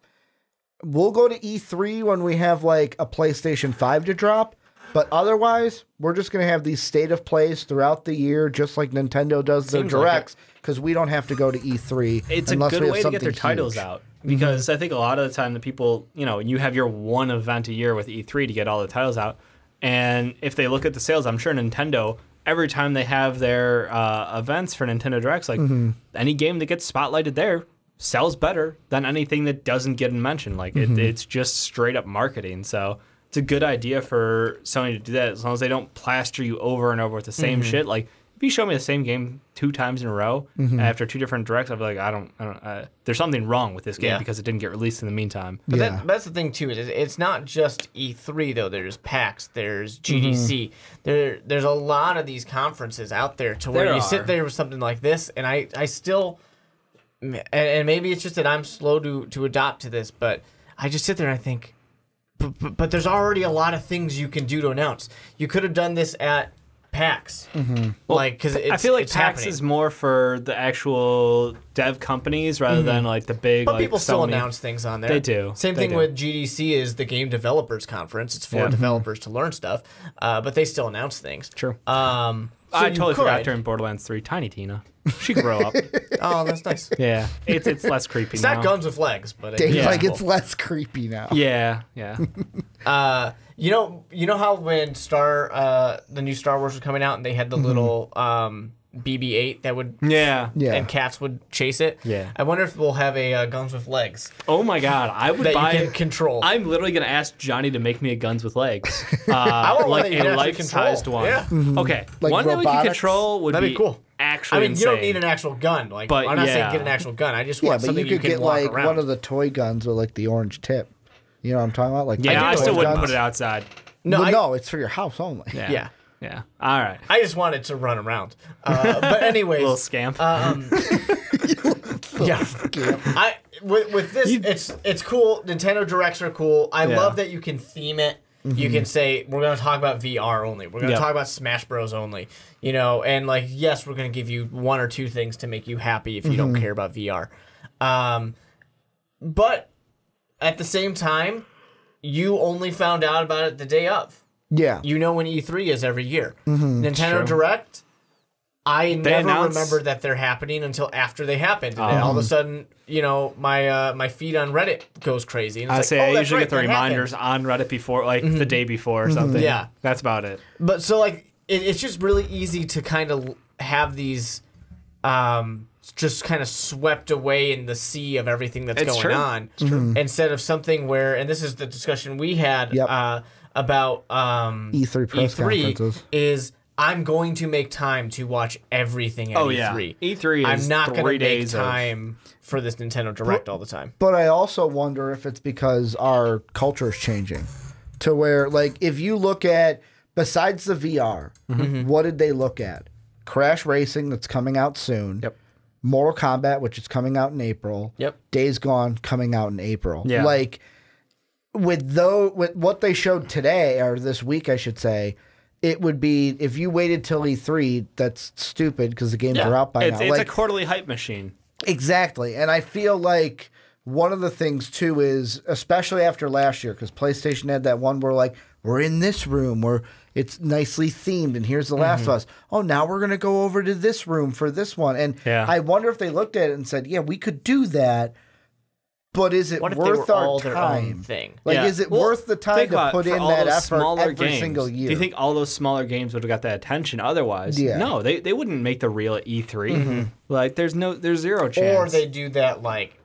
We'll go to E3 when we have like a PlayStation 5 to drop, but otherwise, we're just going to have these state of plays throughout the year, just like Nintendo does their directs, because we don't have to go to E3. It's a good way to get their titles out, because I think a lot of the time the people, you have your one event a year with E3 to get all the titles out, and if they look at the sales, I'm sure Nintendo, every time they have their events for Nintendo Directs, like any game that gets spotlighted there sells better than anything that doesn't get mentioned. Like it's just straight up marketing. So it's a good idea for Sony to do that, as long as they don't plaster you over and over with the same shit. Like if you show me the same game 2 times in a row after 2 different directs, I'll be like, I don't. There's something wrong with this game because it didn't get released in the meantime. But that's the thing too. Is it's not just E3 though. There's PAX. There's GDC. There's a lot of these conferences out there to where you sit there with something like this, and I still. And maybe it's just that I'm slow to adopt to this, but I just sit there and I think, but there's already a lot of things you can do to announce. You could have done this at PAX, because I feel like PAX is more for the actual dev companies rather than like the big. But like, people still announce things on there. They do. Same thing with GDC is the Game Developers Conference. It's for developers to learn stuff, but they still announce things. True. So I totally forgot during Borderlands 3, Tiny Tina. She could grow up. Oh, that's nice. Yeah, it's less creepy. It's now. not guns with legs, but it's less creepy now. Yeah. You know how when the new Star Wars was coming out and they had the little BB-8 that would and cats would chase it. Yeah. I wonder if we'll have a guns with legs. Oh my god, I would that buy. You can control. I'm literally gonna ask Johnny to make me a guns with legs. I want like one a life-sized one. Yeah. Okay, Like one that we can robotics? control would That'd be cool. Actually, I mean, insane. you don't need an actual gun. Like, But I'm not saying yeah. get an actual gun. I just Yeah, want but something you could can get walk like around. one of the toy guns with like the orange tip. You know what I'm talking about? Like Yeah, I still wouldn't guns. put it outside. No, it's for your house only. Yeah. Yeah. All right. I just wanted to run around. But anyways, Little scamp. yeah. With this, it's cool. Nintendo Directs are cool. I love that you can theme it. You can say, we're going to talk about VR only. We're going to talk about Smash Bros. Only. And like, yes, we're going to give you 1 or 2 things to make you happy if you don't care about VR. But at the same time, you only found out about it the day of. Yeah. You know when E3 is every year. Nintendo Direct, I never remember that they're happening until after they happened. And then all of a sudden, my feed on Reddit goes crazy. And it's I usually get the reminders on Reddit before, like the day before or something. Yeah. That's about it. But so, like, it's just really easy to kind of have these just kind of swept away in the sea of everything that's going on. It's true. Instead of something where, and this is the discussion we had about E3 press conferences, is I'm going to make time to watch everything at E3. E3 is I'm not going to 3 make days time for this Nintendo Direct all the time. But I also wonder if it's because our culture is changing to where, like, if you look at, besides the VR, what did they look at? Crash Racing, that's coming out soon. Yep. Mortal Kombat, which is coming out in April. Yep. Days Gone, coming out in April. Yeah. Like, with what they showed today, or this week, I should say, it would be, if you waited till E3, that's stupid because the games are out by now. It's a quarterly hype machine. Exactly. And I feel like one of the things, too, is, especially after last year, because PlayStation had that one where, like, we're in this room where it's nicely themed, and here's The Last of Us. Oh, now we're going to go over to this room for this one. And I wonder if they looked at it and said, yeah, we could do that, but is it worth our time? Like, is it worth the time to put in that effort every single year? Do you think all those smaller games would have got that attention otherwise? Yeah. No, they wouldn't make the reel at E3. Like, there's zero chance. Or they do that, like,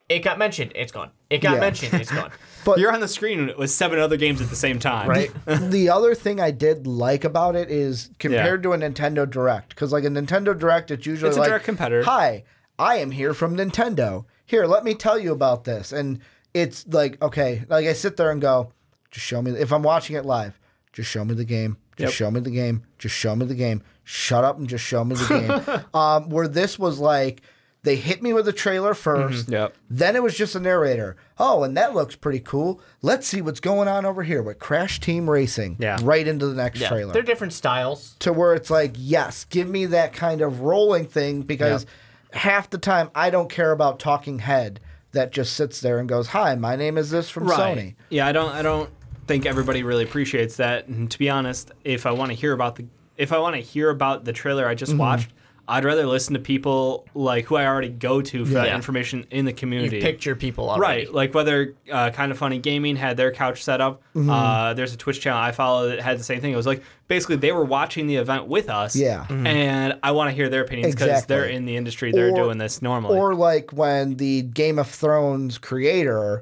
it got mentioned, it's gone. It got mentioned, it's gone. But you're on the screen with 7 other games at the same time. Right. The other thing I did like about it is compared to a Nintendo Direct, because like a Nintendo Direct, it's usually It's a direct competitor. Hi, I am here from Nintendo. Here, let me tell you about this. And it's like, okay, like I sit there and go, just show me. If I'm watching it live, just show me the game. Just show me the game. Just show me the game. Shut up and just show me the game. Where this was like, they hit me with a trailer first. Yep. Then it was just a narrator. Oh, and that looks pretty cool. Let's see what's going on over here with Crash Team Racing. Yeah. Right into the next trailer. They're different styles. To where it's like, yes, give me that kind of rolling thing because half the time I don't care about talking head that just sits there and goes, "Hi, my name is this from Sony." Yeah, I don't think everybody really appreciates that. And to be honest, if I want to hear about the trailer I just watched, I'd rather listen to people like who I already go to for that information in the community. You picked your people already. Right, like whether Kind of Funny Gaming had their couch set up. There's a Twitch channel I follow that had the same thing. It was like basically they were watching the event with us. Yeah. And I want to hear their opinions because they're in the industry. They're doing this normally. Or like when the Game of Thrones creator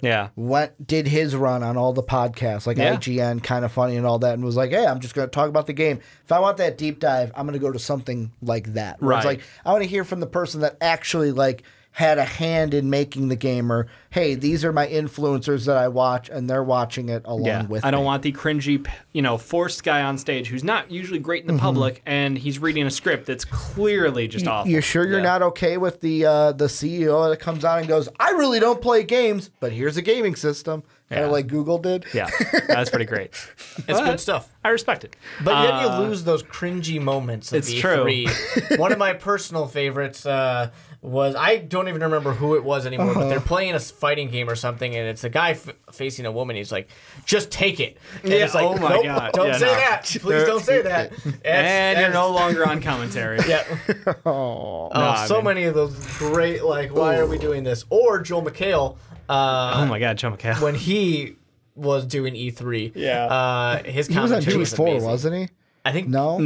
did his run on all the podcasts, like IGN, Kind of Funny and all that, and was like, hey, I'm just going to talk about the game. If I want that deep dive, I'm going to go to something like that. Right. It's like, I want to hear from the person that actually like had a hand in making the game, or hey, these are my influencers that I watch and they're watching it along with me. I don't want the cringy, forced guy on stage who's not usually great in the public and he's reading a script that's clearly just awful. You sure you're not okay with the CEO that comes on and goes, I really don't play games, but here's a gaming system. Kind of like Google did. Yeah, that's pretty great. It's good stuff. I respect it. But then you lose those cringy moments of it's E3. True. One of my personal favorites was, I don't even remember who it was anymore, but they're playing a fighting game or something, and it's a guy facing a woman. He's like, just take it. And it's like, oh my nope, God. Don't say that. Please don't say that. And you're no longer on commentary. Yeah. So many of those great, like, why are we doing this? Or Joel McHale. Oh my God, Joe McHale. When he was doing E3, his he was on commentary was G4, amazing. wasn't he? I think No.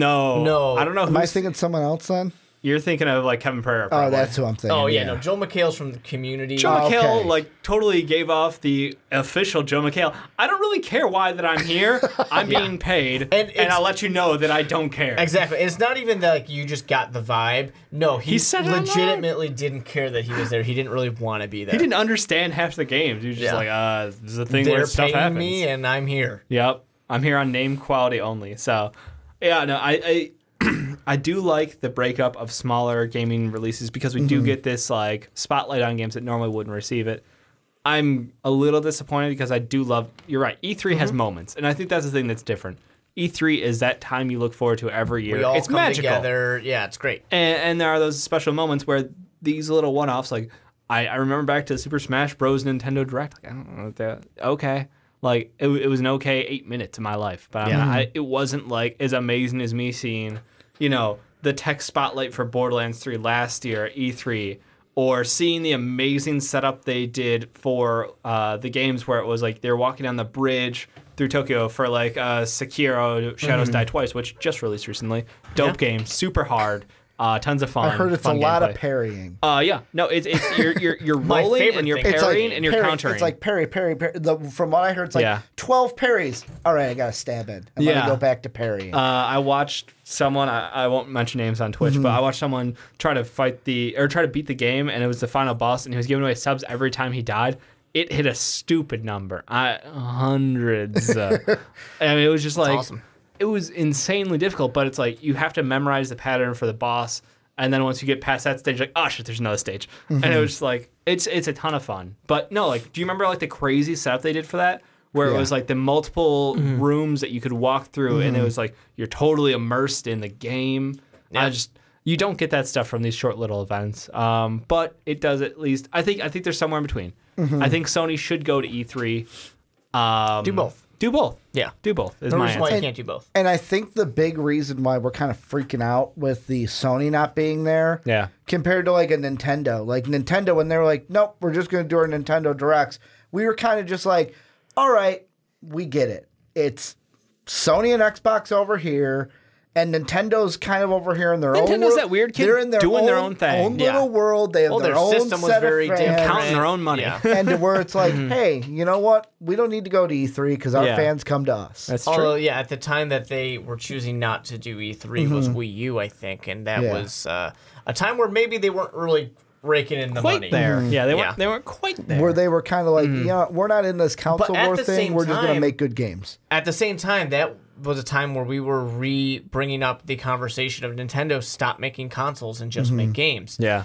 I don't know. Am I thinking someone else then? You're thinking of like Kevin Pereira. Oh, that's who I'm thinking. Oh yeah, no. Joel McHale's from the Community. Joe McHale like totally gave off the official Joe McHale. I don't really care why that I'm here. I'm being paid, and I'll let you know that I don't care. Exactly. It's not even that like you just got the vibe. No, he legitimately didn't care that he was there. He didn't really want to be there. He didn't understand half the games. He was just like, this is a thing They're where stuff paying happens. me, and I'm here. Yep, I'm here on name quality only. So, yeah, no, I do like the breakup of smaller gaming releases because we do get this like spotlight on games that normally wouldn't receive it. I'm a little disappointed because I do love. You're right. E3 has moments, and I think that's the thing that's different. E3 is that time you look forward to every year. We all it's come magical. together. Yeah, it's great. And there are those special moments where these little one-offs, like I remember back to Super Smash Bros. Nintendo Direct. Like, I don't know what that. Okay. Like it was an okay 8 minutes of my life, but it wasn't like as amazing as me seeing, the tech spotlight for Borderlands 3 last year at E3, or seeing the amazing setup they did for the games where it was like they're walking down the bridge through Tokyo for like Sekiro Shadows Die Twice, which just released recently. Dope game, super hard. Tons of fun. I heard it's a lot of parrying. Yeah, no, it's you're rolling and you're parrying and you're countering. It's like parry. From what I heard, it's like 12 parries. All right, I got to stab in. I'm gonna go back to parrying. I watched someone. I won't mention names on Twitch, but I watched someone try to beat the game, and it was the final boss, and he was giving away subs every time he died. It hit a stupid number. Hundreds. I mean, it was just like. Awesome. It was insanely difficult, but it's like you have to memorize the pattern for the boss, and then once you get past that stage, like, oh shit, there's another stage, and it was just like it's a ton of fun. But no, like, do you remember like the crazy setup they did for that, where it was like the multiple rooms that you could walk through, and it was like you're totally immersed in the game. Yeah. You don't get that stuff from these short little events, but it does at least. I think there's somewhere in between. I think Sony should go to E3. Do both. Do both. Yeah. Do both. Is no my reason answer. why you can't do both. And I think the big reason why we're kind of freaking out with the Sony not being there compared to like a Nintendo. Like Nintendo, when they were like, nope, we're just going to do our Nintendo Directs, we were kind of just like, all right, we get it. It's Sony and Xbox over here, and Nintendo's kind of over here in their own world. Nintendo's that weird kid They're in doing their own thing. Little world. They have their own system was set very of fans. Counting their own money. Yeah. And to where it's like, hey, you know what? We don't need to go to E3 because our fans come to us. That's true. Although, at the time that they were choosing not to do E3 was Wii U, I think, and that was a time where maybe they weren't really raking in the money. There. Yeah, they weren't quite there. Where they were kind of like, we're not in this console war thing. We're just going to make good games. At the same time, that was a time where we were bringing up the conversation of Nintendo stop making consoles and just make games. Yeah.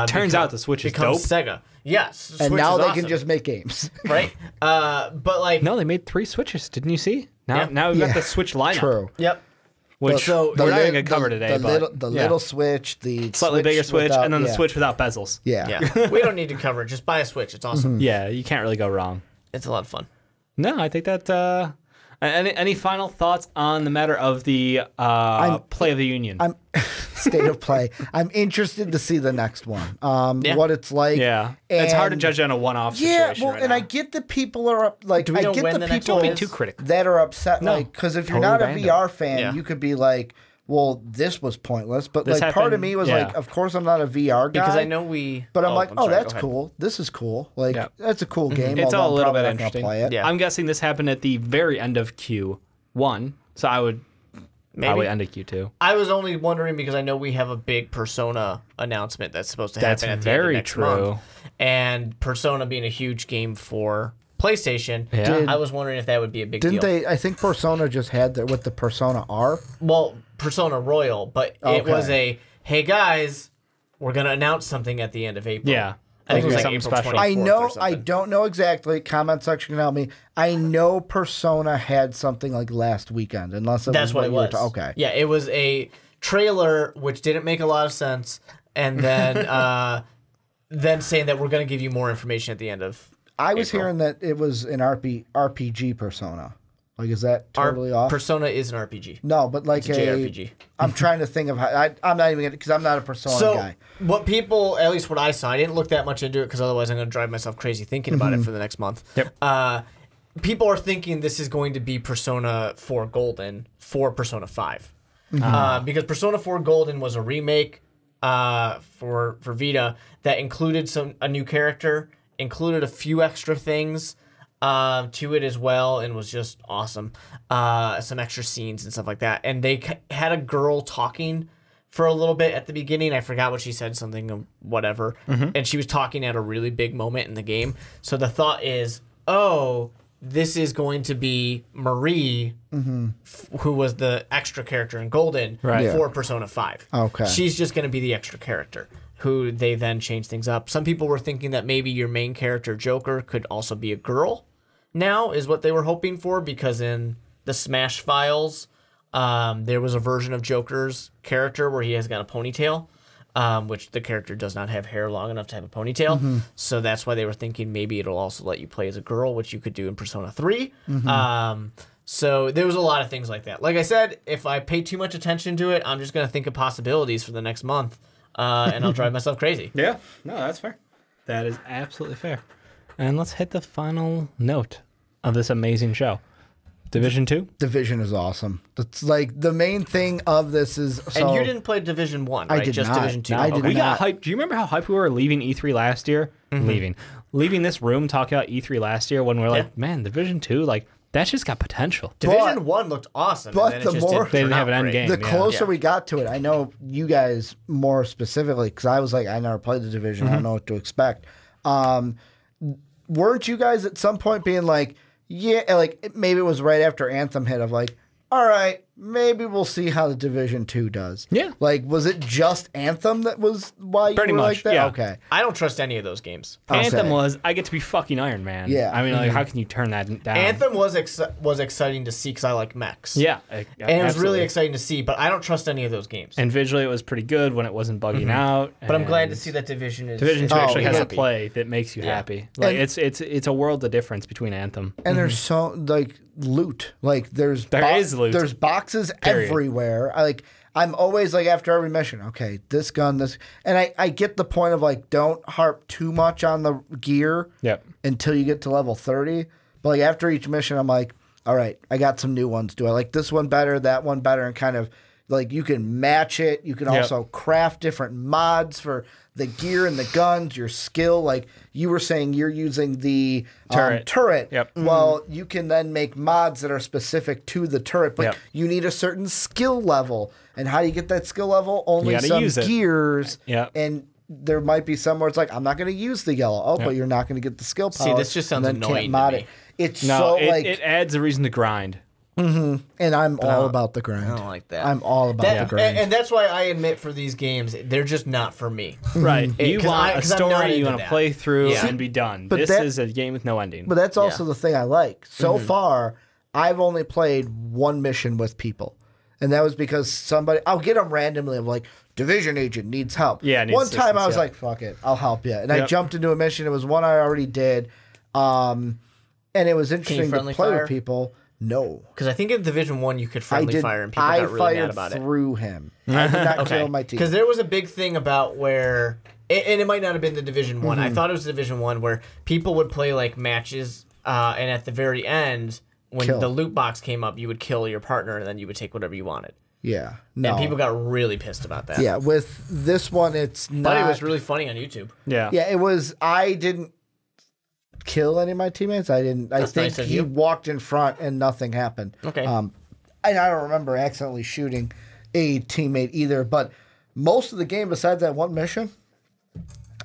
Turns out the Switch is dope. Sega. Yes. And Switch now is they awesome, can just make games. right? But like, No, they made 3 Switches. Didn't you see? Now we've got the Switch lineup. True. yep. Which we're not even going to cover today. The little Switch, the slightly bigger Switch, without, and then the Switch without bezels. Yeah. Yeah. We don't need to cover it. Just buy a Switch. It's awesome. Yeah, you can't really go wrong. It's a lot of fun. No, I think that. Any final thoughts on the matter of the Play of the Union? State of play. I'm interested to see the next one. What it's like. Yeah, it's hard to judge on a one-off situation. Well, right and now. I get the people are up. Like, Do we I know get when the the next people one Don't is? be too critical. that are upset. No. Like, because if you're Totally not a random. VR fan, Yeah. you could be like, well, this was pointless. But This like, part of happened- me was yeah. like, of course I'm not a VR guy. Because I know we. But I'm like, sorry, oh, go that's ahead. cool. This is cool. Like, Yeah. that's a cool game. It's although all a I'm little probably bit not gonna interesting. Play it. Yeah. I'm guessing this happened at the very end of Q1, so I would probably end of Q2. I was only wondering because I know we have a big Persona announcement that's supposed to happen That's at the end of very next true. month. And Persona being a huge game for PlayStation, Yeah. I was wondering if that would be a big Didn't deal. they? I think Persona just had that with the Persona R. Well, Persona Royal, but it Okay. was hey guys, we're going to announce something at the end of April. Yeah. I think it was like Something April special. 24th I know. or I something. don't know exactly. Comment section can help me. I know Persona had something like last weekend, unless it That's was what it you were was. okay. Yeah, it was a trailer which didn't make a lot of sense, and then then saying that we're going to give you more information at the end of. I was April. hearing that it was an RPG Persona. Like, is that totally off? Persona is an RPG. No, but like It's a JRPG. I'm trying to think of how. I'm not even because I'm not a Persona So guy. what people, at least what I saw, I didn't look that much into it because otherwise I'm going to drive myself crazy thinking about it for the next month. Yep. People are thinking this is going to be Persona 4 Golden for Persona 5. Because Persona 4 Golden was a remake for Vita that included a new character, included a few extra things to it as well, and was just awesome. Some extra scenes and stuff like that. And they had a girl talking for a little bit at the beginning. I forgot what she said, something of whatever. And she was talking at a really big moment in the game. So the thought is, oh, this is going to be Marie, who was the extra character in Golden Right. for Persona 5. Okay. She's just going to be the extra character, who they then change things up. Some people were thinking that maybe your main character, Joker, could also be a girl now, is what they were hoping for, because in the Smash files, there was a version of Joker's character where he has got a ponytail, which the character does not have hair long enough to have a ponytail. So that's why they were thinking maybe it'll also let you play as a girl, which you could do in Persona 3. So there was a lot of things like that. Like I said, if I pay too much attention to it, I'm just going to think of possibilities for the next month, and I'll drive myself crazy. Yeah. No, that's fair. That is absolutely fair. And let's hit the final note of this amazing show. Division 2? Division is awesome. It's like the main thing of this is. So, And you didn't play Division 1, right? I did Just not. Division 2. I did Okay. We got not. hyped. Do you remember how hyped we were leaving E3 last year? Leaving this room talking about E3 last year when we're like, man, Division 2, like, that's just got potential. Division 1 looked awesome. but and then the it just more- didn't They turn didn't have out an end great. game. The Yeah. closer we got to it, I know you guys more specifically because I was like, I never played the Division. I don't know what to expect. Weren't you guys at some point being like, yeah, like maybe it was right after Anthem hit of like, all right, maybe we'll see how the Division 2 does. Yeah. Like, was it just Anthem that was why you Pretty were much, like that? yeah. Okay. I don't trust any of those games. Anthem Okay. was, I get to be fucking Iron Man. Yeah. I mean, like, how can you turn that down? Anthem was exciting to see because I like mechs. Yeah. And it was really absolutely. exciting to see, but I don't trust any of those games. And visually, it was pretty good when it wasn't bugging out. But I'm glad and to see that Division is. Division 2 is actually has a happy. play that makes you happy. Like, And- it's a world of difference between Anthem. And there's so like loot. Like there's There is loot. There's boxes Period. everywhere. I'm always like after every mission, okay, this gun, this, and I get the point of like don't harp too much on the gear Yep. until you get to level 30. But like after each mission, I'm like, all right, I got some new ones. Do I like this one better, that one better, and kind of like you can match it. You can Yep. also craft different mods for the gear and the guns, your skill. Like you were saying, you're using the turret. Yep. Well, you can then make mods that are specific to the turret, but Yep. you need a certain skill level. And how do you get that skill level? Only gotta some use it. gears. Yep. And there might be some where it's like, I'm not going to use the yellow. Oh, but you're not going to get the skill power. See, this just sounds and then annoying can't to mod me. it. It's No, so it, like it adds a reason to grind. And I'm all about the grind. I don't like that. I'm all about the grind. And that's why I admit for these games, they're just not for me. Right. You 'cause want a 'cause I'm not story, you into want to that. play through Yeah. and be done. But This that- is a game with no ending. But that's also the thing I like. So far, I've only played one mission with people. And that was because I'll get them randomly. I'm like, Division agent needs help. Yeah, needs one time I assistance, was yeah. like, fuck it, I'll help you. And I Yep. jumped into a mission. It was one I already did. And it was interesting to friendly play fire? with people. No. Because I think in Division 1 you could I friendly did. fire and people I got really fired mad about it. through him. I did not kill my team. Because there was a big thing about where, and it might not have been the Division 1. I thought it was Division 1 where people would play like matches, and at the very end, when Kill. the loot box came up, you would kill your partner and then you would take whatever you wanted. Yeah. No. And people got really pissed about that. Yeah. With this one, it's not. But it was really funny on YouTube. yeah. Yeah, it was. I didn't kill any of my teammates. I didn't. I think nice of he you. walked in front and nothing happened. Okay. And I don't remember accidentally shooting a teammate either. But most of the game, besides that one mission,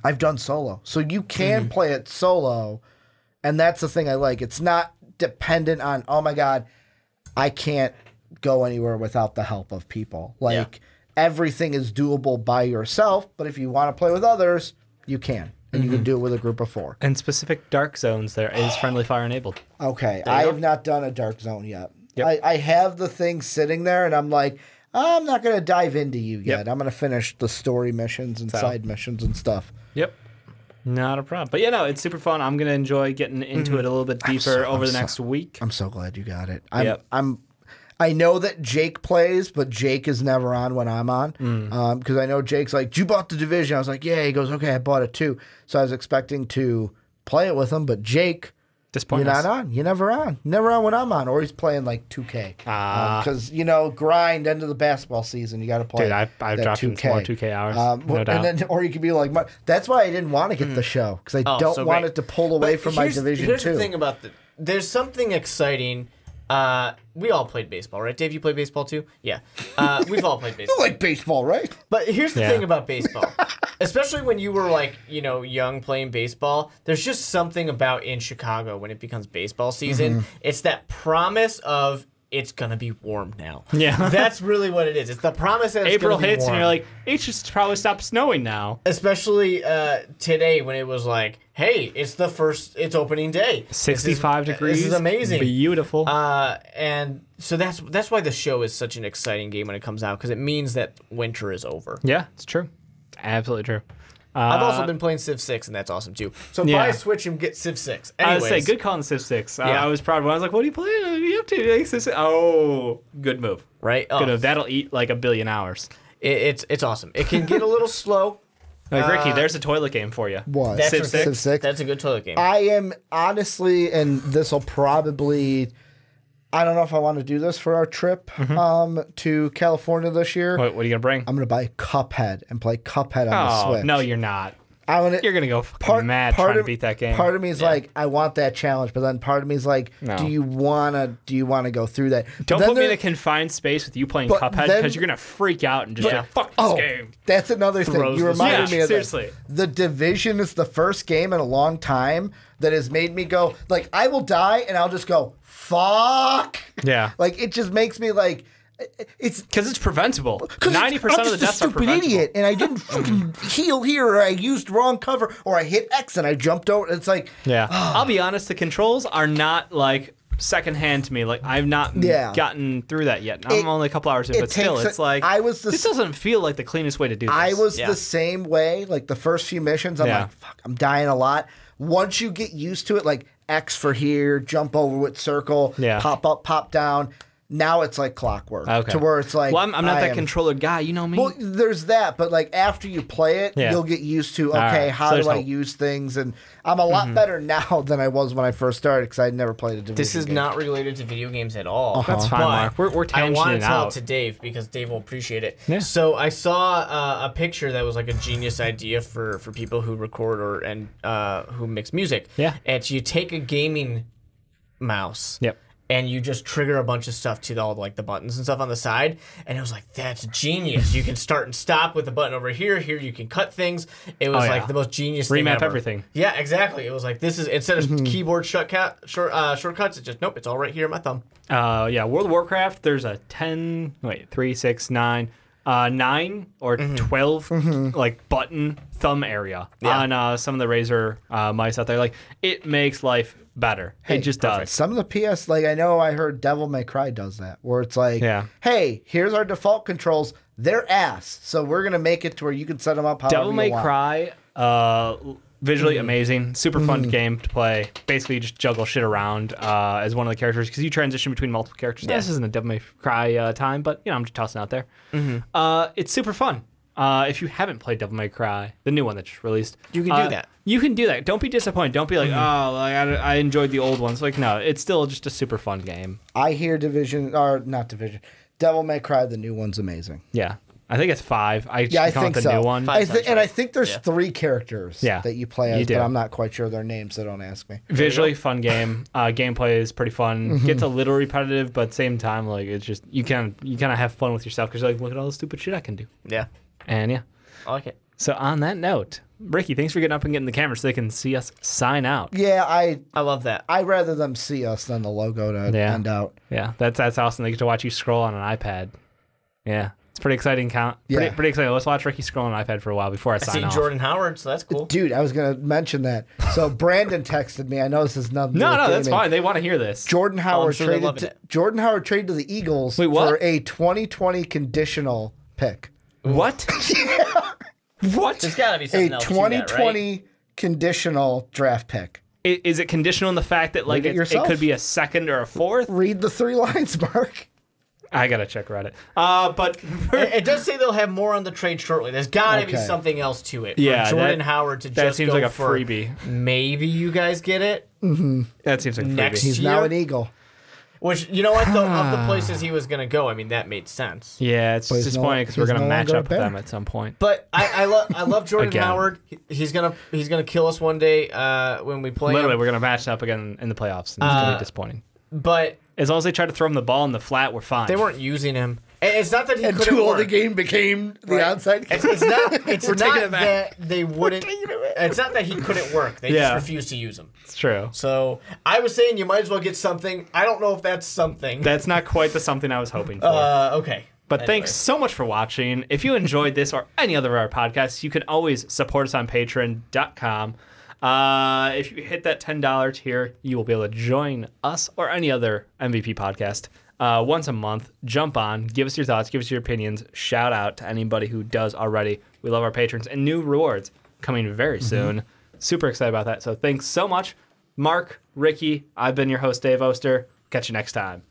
I've done solo. So you can play it solo, and that's the thing I like. It's not dependent on. Oh my god, I can't go anywhere without the help of people. Like everything is doable by yourself. But if you want to play with others, you can. And you can do it with a group of 4. In specific dark zones, there is friendly fire enabled. Okay, I have not done a dark zone yet. Yep. I have the thing sitting there, and I'm like, I'm not going to dive into you yet. Yep. I'm going to finish the story missions and side missions and stuff. Yep. Not a problem. But yeah, no, it's super fun. I'm going to enjoy getting into it a little bit deeper over the next week. I'm so glad you got it. Yep. I know that Jake plays, but Jake is never on when I'm on. Because I know Jake's like, you bought the Division. I was like, yeah. He goes, okay, I bought it too. So I was expecting to play it with him, but Jake, you're not on. You're never on. Never on when I'm on. Or he's playing like 2K. Because, grind into the basketball season. You got to play. Dude, I've dropped in some more 2K hours. No doubt. And then, or you could be like, that's why I didn't want to get the show. Because I don't want it to pull away from my Division 2. Here's the thing about there's something exciting. We all played baseball, right? Dave, you played baseball too? Yeah. We've all played baseball. You like baseball, right? But here's the thing about baseball. Especially when you were like, young playing baseball, there's just something about in Chicago when it becomes baseball season. It's that promise of it's going to be warm now. Yeah. That's really what it is. It's the promise that it's April gonna be hits warm. and you're like, it should probably stop snowing now. Especially today when it was like, hey, it's opening day. 65 degrees. This is amazing. Beautiful. And so that's why the show is such an exciting game when it comes out, because it means that winter is over. Yeah, it's true. It's absolutely true. I've also been playing Civ 6, and that's awesome too. So buy a Switch and get Civ 6. I Anyways, would say, good call on Civ 6. Yeah. I was proud when I was like, what are you playing? What are you up to? Like, Civ 6? Oh, good move. right? Oh, Good move. That'll eat like 1 billion hours. it's awesome. It can get a little slow. Like, Ricky, there's a toilet game for you. What? That's Civ 6? Civ 6? That's a good toilet game. I am honestly, and this will probably, I don't know if I want to do this for our trip to California this year. What are you going to bring? I'm going to buy Cuphead and play Cuphead on the Oh, Switch. no, you're not. You're You're going to go fucking mad trying to beat that game. Part of me is like, I want that challenge, but then part of me is like, No. do you wanna go through that? Don't Then put me in there- a confined space with you playing But Cuphead then- because you're going to freak out and just say, fuck this game. That's another thing. Throws You the reminded Switch. me of Seriously. this. The Division is the first game in a long time that has made me go, like, I will die and I'll just go, fuck. Yeah. Like, it just makes me like, it's Because it's preventable. 'cause 90% I'm of the just a deaths are stupid preventable. idiot, and I didn't fucking heal here, or I used wrong cover, or I hit X and I jumped over. It's like, Yeah. I'll be honest, the controls are not like secondhand to me. Like, I've not gotten through that yet. I'm only a couple hours in, but still, it's like, this doesn't feel like the cleanest way to do this. I was the same way. Like the first few missions, I'm like, fuck, I'm dying a lot. Once you get used to it, like X for here, jump over with circle, pop up, pop down. Now it's like clockwork. Okay. To where it's like, well, I'm not that controller guy. You know me. Well, there's that, but like after you play it, you'll get used to, okay, how do I use things? And I'm a lot better now than I was when I first started because I'd never played a Division This is game. not related to video games at all. That's fine, Mark. We're tangenting I want to tell out. it to Dave because Dave will appreciate it. Yeah. So I saw a picture that was like a genius idea for people who record and who mix music. Yeah. And you take a gaming mouse. Yep. and you just trigger a bunch of stuff to all like the buttons and stuff on the side. And it was like, that's genius. You can start and stop with the button over here. Here you can cut things. It was like the most genius thing Remap ever. everything. Yeah, exactly. It was like, this is, instead of keyboard shortcuts, it's just, nope, it's all right here in my thumb. World of Warcraft, there's a 9 or 12 like button thumb area on some of the Razer mice out there. Like, it makes life better. It just does. Some of the PS, like I know I heard Devil May Cry does that, where it's like, hey, here's our default controls. They're ass, so we're gonna make it to where you can set them up however Devil May you want. Cry, visually amazing, super fun game to play. Basically, you just juggle shit around as one of the characters because you transition between multiple characters. This isn't a Devil May Cry time, but I'm just tossing out there. It's super fun. If you haven't played Devil May Cry, the new one that just released, You can do that. You can do that. Don't be disappointed. Don't be like, I enjoyed the old ones. Like, no, it's still just a super fun game. I hear Devil May Cry, the new one's amazing. Yeah. I think it's 5. I think the so. new one. I think there's 3 characters that you play as, You do. but I'm not quite sure their names, so don't ask me. Visually fun game. Gameplay is pretty fun. Gets a little repetitive, but at the same time, like, it's just you kind of have fun with yourself because you're like, look at all the stupid shit I can do. Yeah. And yeah. I like it. So on that note, Ricky, thanks for getting up and getting the camera so they can see us sign out. Yeah, I love that. I'd rather them see us than the logo to end out. Yeah, that's awesome. They get to watch you scroll on an iPad. Yeah. It's pretty exciting. Pretty exciting. Let's watch Ricky scroll on an iPad for a while before I sign off. Jordan Howard, so that's cool. Dude, I was going to mention that. So Brandon texted me. I know this is nothing. No, that's fine. They want to hear this. Jordan Howard traded to the Eagles for a 2020 conditional pick. What? What? There's got to be something else 2020 conditional draft pick. Is it conditional in the fact that like it could be a second or a fourth? Read the 3 lines, Mark. I gotta check Reddit. But it does say they'll have more on the trade shortly. There's got to be something else to it. Yeah, for Jordan Howard to that just seems go like a for freebie. Maybe you guys get it. That seems like a freebie. Next He's year? now an Eagle. Which, you know what, though, of the places he was going to go, I mean, that made sense. Yeah, it's disappointing because we're gonna match up with better. them at some point. But I love Jordan Again. Howard. He's gonna kill us one day when we play Literally, him. we're gonna match up again in the playoffs, and it's gonna be disappointing. But As long as they try to throw him the ball in the flat, we're fine. they weren't using him. And it's not that he couldn't Until work. the game became the onside. It's not. It's taking not it back. that they wouldn't. It's not that he couldn't work. They just refused to use him. It's true. So I was saying you might as well get something. I don't know if that's something. That's not quite the something I was hoping for. Okay. But thanks so much for watching. If you enjoyed this or any other of our podcasts, you can always support us on patreon.com. If you hit that $10 tier, you will be able to join us or any other MVP podcast once a month. Jump on, give us your thoughts, give us your opinions. Shout out to anybody who does already. We love our patrons and new rewards coming very soon. Super excited about that. So thanks so much. Mark, Ricky, I've been your host, Dave Oster. Catch you next time.